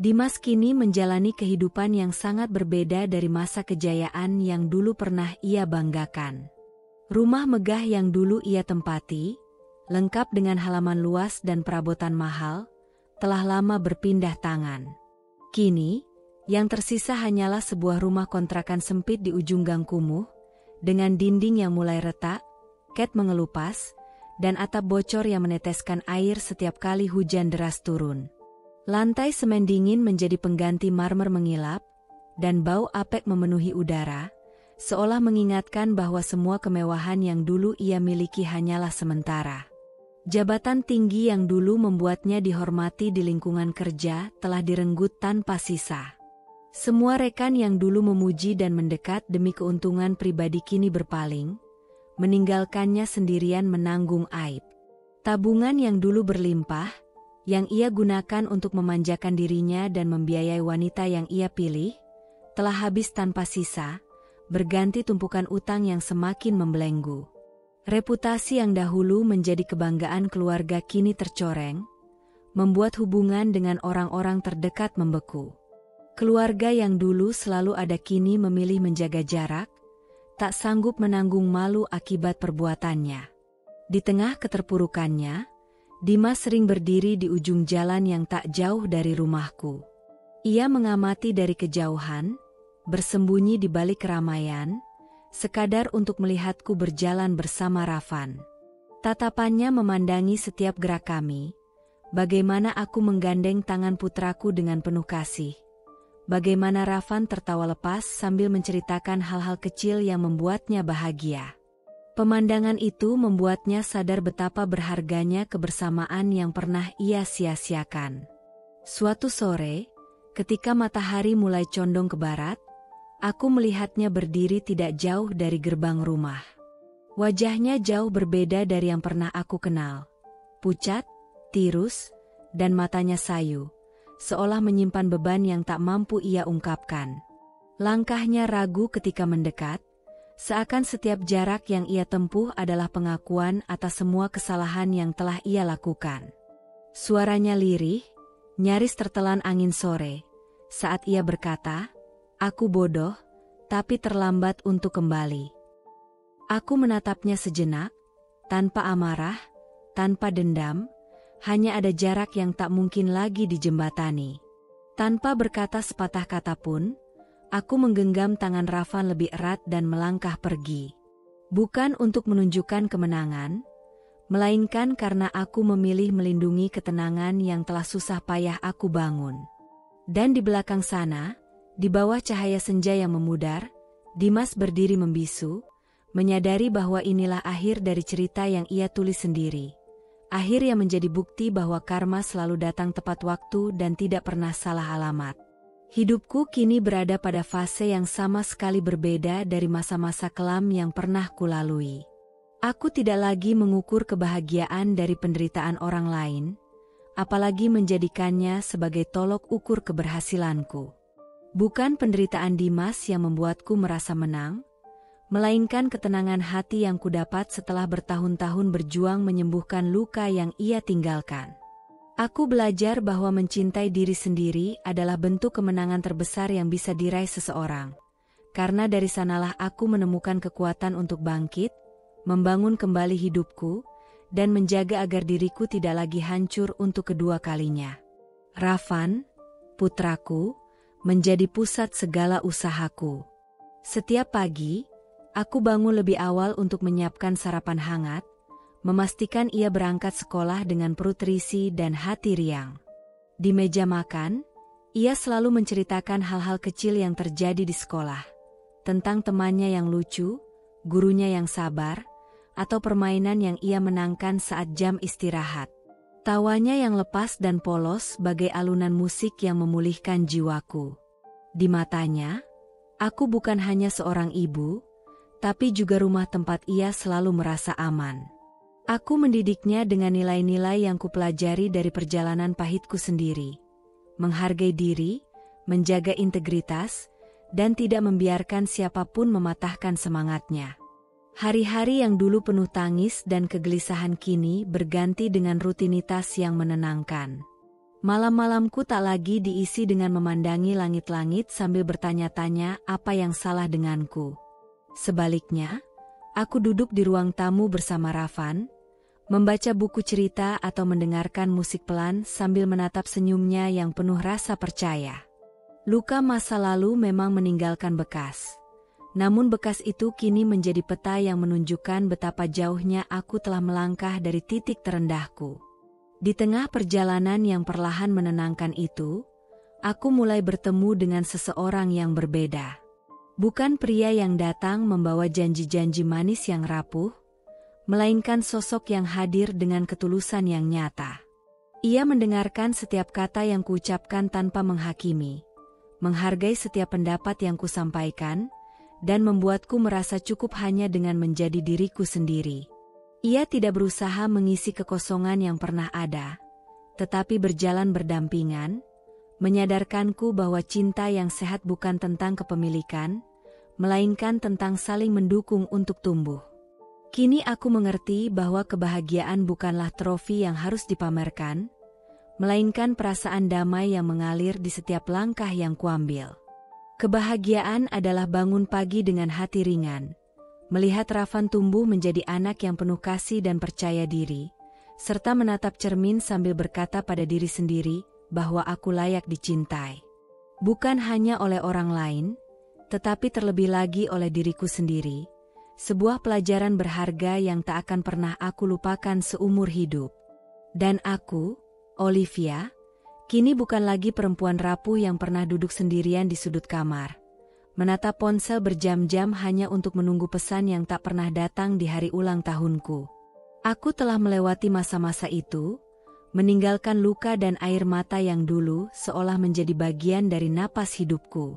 Dimas kini menjalani kehidupan yang sangat berbeda dari masa kejayaan yang dulu pernah ia banggakan. Rumah megah yang dulu ia tempati, lengkap dengan halaman luas dan perabotan mahal, telah lama berpindah tangan. Kini, yang tersisa hanyalah sebuah rumah kontrakan sempit di ujung gang kumuh, dengan dinding yang mulai retak, cat mengelupas, dan atap bocor yang meneteskan air setiap kali hujan deras turun. Lantai semen dingin menjadi pengganti marmer mengilap, dan bau apek memenuhi udara, seolah mengingatkan bahwa semua kemewahan yang dulu ia miliki hanyalah sementara. Jabatan tinggi yang dulu membuatnya dihormati di lingkungan kerja telah direnggut tanpa sisa. Semua rekan yang dulu memuji dan mendekat demi keuntungan pribadi kini berpaling, meninggalkannya sendirian menanggung aib. Tabungan yang dulu berlimpah, yang ia gunakan untuk memanjakan dirinya dan membiayai wanita yang ia pilih, telah habis tanpa sisa, berganti tumpukan utang yang semakin membelenggu. Reputasi yang dahulu menjadi kebanggaan keluarga kini tercoreng, membuat hubungan dengan orang-orang terdekat membeku. Keluarga yang dulu selalu ada kini memilih menjaga jarak, tak sanggup menanggung malu akibat perbuatannya. Di tengah keterpurukannya, Dimas sering berdiri di ujung jalan yang tak jauh dari rumahku. Ia mengamati dari kejauhan, bersembunyi di balik keramaian, sekadar untuk melihatku berjalan bersama Rafan. Tatapannya memandangi setiap gerak kami, bagaimana aku menggandeng tangan putraku dengan penuh kasih. Bagaimana Rafan tertawa lepas sambil menceritakan hal-hal kecil yang membuatnya bahagia. Pemandangan itu membuatnya sadar betapa berharganya kebersamaan yang pernah ia sia-siakan. Suatu sore, ketika matahari mulai condong ke barat, aku melihatnya berdiri tidak jauh dari gerbang rumah. Wajahnya jauh berbeda dari yang pernah aku kenal. Pucat, tirus, dan matanya sayu, seolah menyimpan beban yang tak mampu ia ungkapkan. Langkahnya ragu ketika mendekat, seakan setiap jarak yang ia tempuh adalah pengakuan atas semua kesalahan yang telah ia lakukan. Suaranya lirih, nyaris tertelan angin sore, saat ia berkata, "Aku bodoh, tapi terlambat untuk kembali." Aku menatapnya sejenak, tanpa amarah, tanpa dendam, hanya ada jarak yang tak mungkin lagi dijembatani. Tanpa berkata sepatah kata pun, aku menggenggam tangan Rafan lebih erat dan melangkah pergi. Bukan untuk menunjukkan kemenangan, melainkan karena aku memilih melindungi ketenangan yang telah susah payah aku bangun. Dan di belakang sana, di bawah cahaya senja yang memudar, Dimas berdiri membisu, menyadari bahwa inilah akhir dari cerita yang ia tulis sendiri. Akhir yang menjadi bukti bahwa karma selalu datang tepat waktu dan tidak pernah salah alamat. Hidupku kini berada pada fase yang sama sekali berbeda dari masa-masa kelam yang pernah kulalui. Aku tidak lagi mengukur kebahagiaan dari penderitaan orang lain, apalagi menjadikannya sebagai tolok ukur keberhasilanku. Bukan penderitaan Dimas yang membuatku merasa menang, melainkan ketenangan hati yang kudapat setelah bertahun-tahun berjuang menyembuhkan luka yang ia tinggalkan. Aku belajar bahwa mencintai diri sendiri adalah bentuk kemenangan terbesar yang bisa diraih seseorang. Karena dari sanalah aku menemukan kekuatan untuk bangkit, membangun kembali hidupku, dan menjaga agar diriku tidak lagi hancur untuk kedua kalinya. Rafan, putraku, menjadi pusat segala usahaku. Setiap pagi, aku bangun lebih awal untuk menyiapkan sarapan hangat, memastikan ia berangkat sekolah dengan perut terisi dan hati riang. Di meja makan, ia selalu menceritakan hal-hal kecil yang terjadi di sekolah, tentang temannya yang lucu, gurunya yang sabar, atau permainan yang ia menangkan saat jam istirahat. Tawanya yang lepas dan polos bagai alunan musik yang memulihkan jiwaku. Di matanya, aku bukan hanya seorang ibu, tapi juga rumah tempat ia selalu merasa aman. Aku mendidiknya dengan nilai-nilai yang kupelajari dari perjalanan pahitku sendiri. Menghargai diri, menjaga integritas, dan tidak membiarkan siapapun mematahkan semangatnya. Hari-hari yang dulu penuh tangis dan kegelisahan kini berganti dengan rutinitas yang menenangkan. Malam-malamku tak lagi diisi dengan memandangi langit-langit sambil bertanya-tanya apa yang salah denganku. Sebaliknya, aku duduk di ruang tamu bersama Rafan, membaca buku cerita atau mendengarkan musik pelan sambil menatap senyumnya yang penuh rasa percaya. Luka masa lalu memang meninggalkan bekas. Namun bekas itu kini menjadi peta yang menunjukkan betapa jauhnya aku telah melangkah dari titik terendahku. Di tengah perjalanan yang perlahan menenangkan itu, aku mulai bertemu dengan seseorang yang berbeda. Bukan pria yang datang membawa janji-janji manis yang rapuh, melainkan sosok yang hadir dengan ketulusan yang nyata. Ia mendengarkan setiap kata yang kuucapkan tanpa menghakimi, menghargai setiap pendapat yang kusampaikan, dan membuatku merasa cukup hanya dengan menjadi diriku sendiri. Ia tidak berusaha mengisi kekosongan yang pernah ada, tetapi berjalan berdampingan, menyadarkanku bahwa cinta yang sehat bukan tentang kepemilikan, melainkan tentang saling mendukung untuk tumbuh. Kini aku mengerti bahwa kebahagiaan bukanlah trofi yang harus dipamerkan, melainkan perasaan damai yang mengalir di setiap langkah yang kuambil. Kebahagiaan adalah bangun pagi dengan hati ringan, melihat Rafan tumbuh menjadi anak yang penuh kasih dan percaya diri, serta menatap cermin sambil berkata pada diri sendiri bahwa aku layak dicintai. Bukan hanya oleh orang lain, tetapi terlebih lagi oleh diriku sendiri, sebuah pelajaran berharga yang tak akan pernah aku lupakan seumur hidup. Dan aku, Olivia, kini bukan lagi perempuan rapuh yang pernah duduk sendirian di sudut kamar, menatap ponsel berjam-jam hanya untuk menunggu pesan yang tak pernah datang di hari ulang tahunku. Aku telah melewati masa-masa itu, meninggalkan luka dan air mata yang dulu seolah menjadi bagian dari napas hidupku.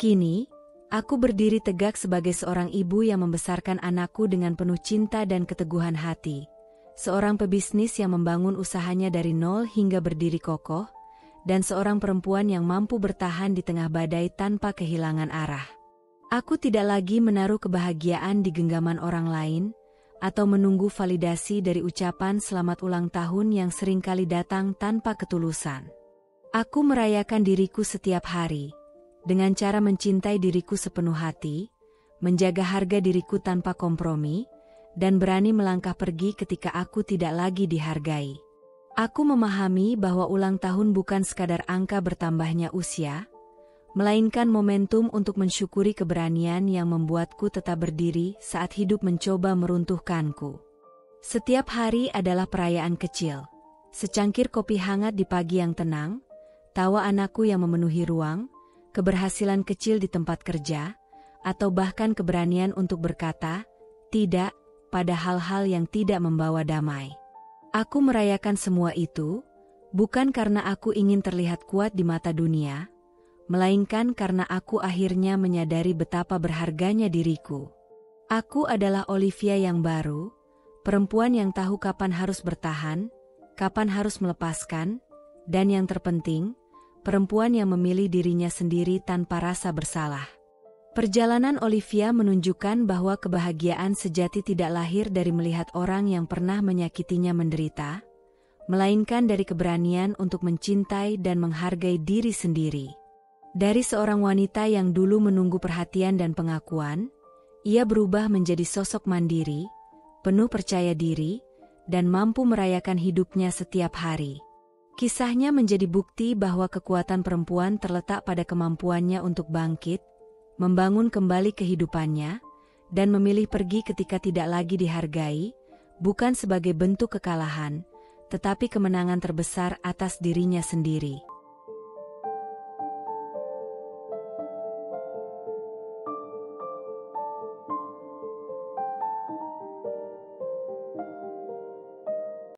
Kini, aku berdiri tegak sebagai seorang ibu yang membesarkan anakku dengan penuh cinta dan keteguhan hati. Seorang pebisnis yang membangun usahanya dari nol hingga berdiri kokoh, dan seorang perempuan yang mampu bertahan di tengah badai tanpa kehilangan arah. Aku tidak lagi menaruh kebahagiaan di genggaman orang lain, atau menunggu validasi dari ucapan selamat ulang tahun yang seringkali datang tanpa ketulusan. Aku merayakan diriku setiap hari, dengan cara mencintai diriku sepenuh hati, menjaga harga diriku tanpa kompromi, dan berani melangkah pergi ketika aku tidak lagi dihargai. Aku memahami bahwa ulang tahun bukan sekadar angka bertambahnya usia, melainkan momentum untuk mensyukuri keberanian yang membuatku tetap berdiri saat hidup mencoba meruntuhkanku. Setiap hari adalah perayaan kecil, secangkir kopi hangat di pagi yang tenang, tawa anakku yang memenuhi ruang, keberhasilan kecil di tempat kerja, atau bahkan keberanian untuk berkata, tidak, pada hal-hal yang tidak membawa damai. Aku merayakan semua itu, bukan karena aku ingin terlihat kuat di mata dunia, melainkan karena aku akhirnya menyadari betapa berharganya diriku. Aku adalah Olivia yang baru, perempuan yang tahu kapan harus bertahan, kapan harus melepaskan, dan yang terpenting, perempuan yang memilih dirinya sendiri tanpa rasa bersalah. Perjalanan Olivia menunjukkan bahwa kebahagiaan sejati tidak lahir dari melihat orang yang pernah menyakitinya menderita, melainkan dari keberanian untuk mencintai dan menghargai diri sendiri. Dari seorang wanita yang dulu menunggu perhatian dan pengakuan, ia berubah menjadi sosok mandiri, penuh percaya diri, dan mampu merayakan hidupnya setiap hari. Kisahnya menjadi bukti bahwa kekuatan perempuan terletak pada kemampuannya untuk bangkit, membangun kembali kehidupannya, dan memilih pergi ketika tidak lagi dihargai, bukan sebagai bentuk kekalahan, tetapi kemenangan terbesar atas dirinya sendiri.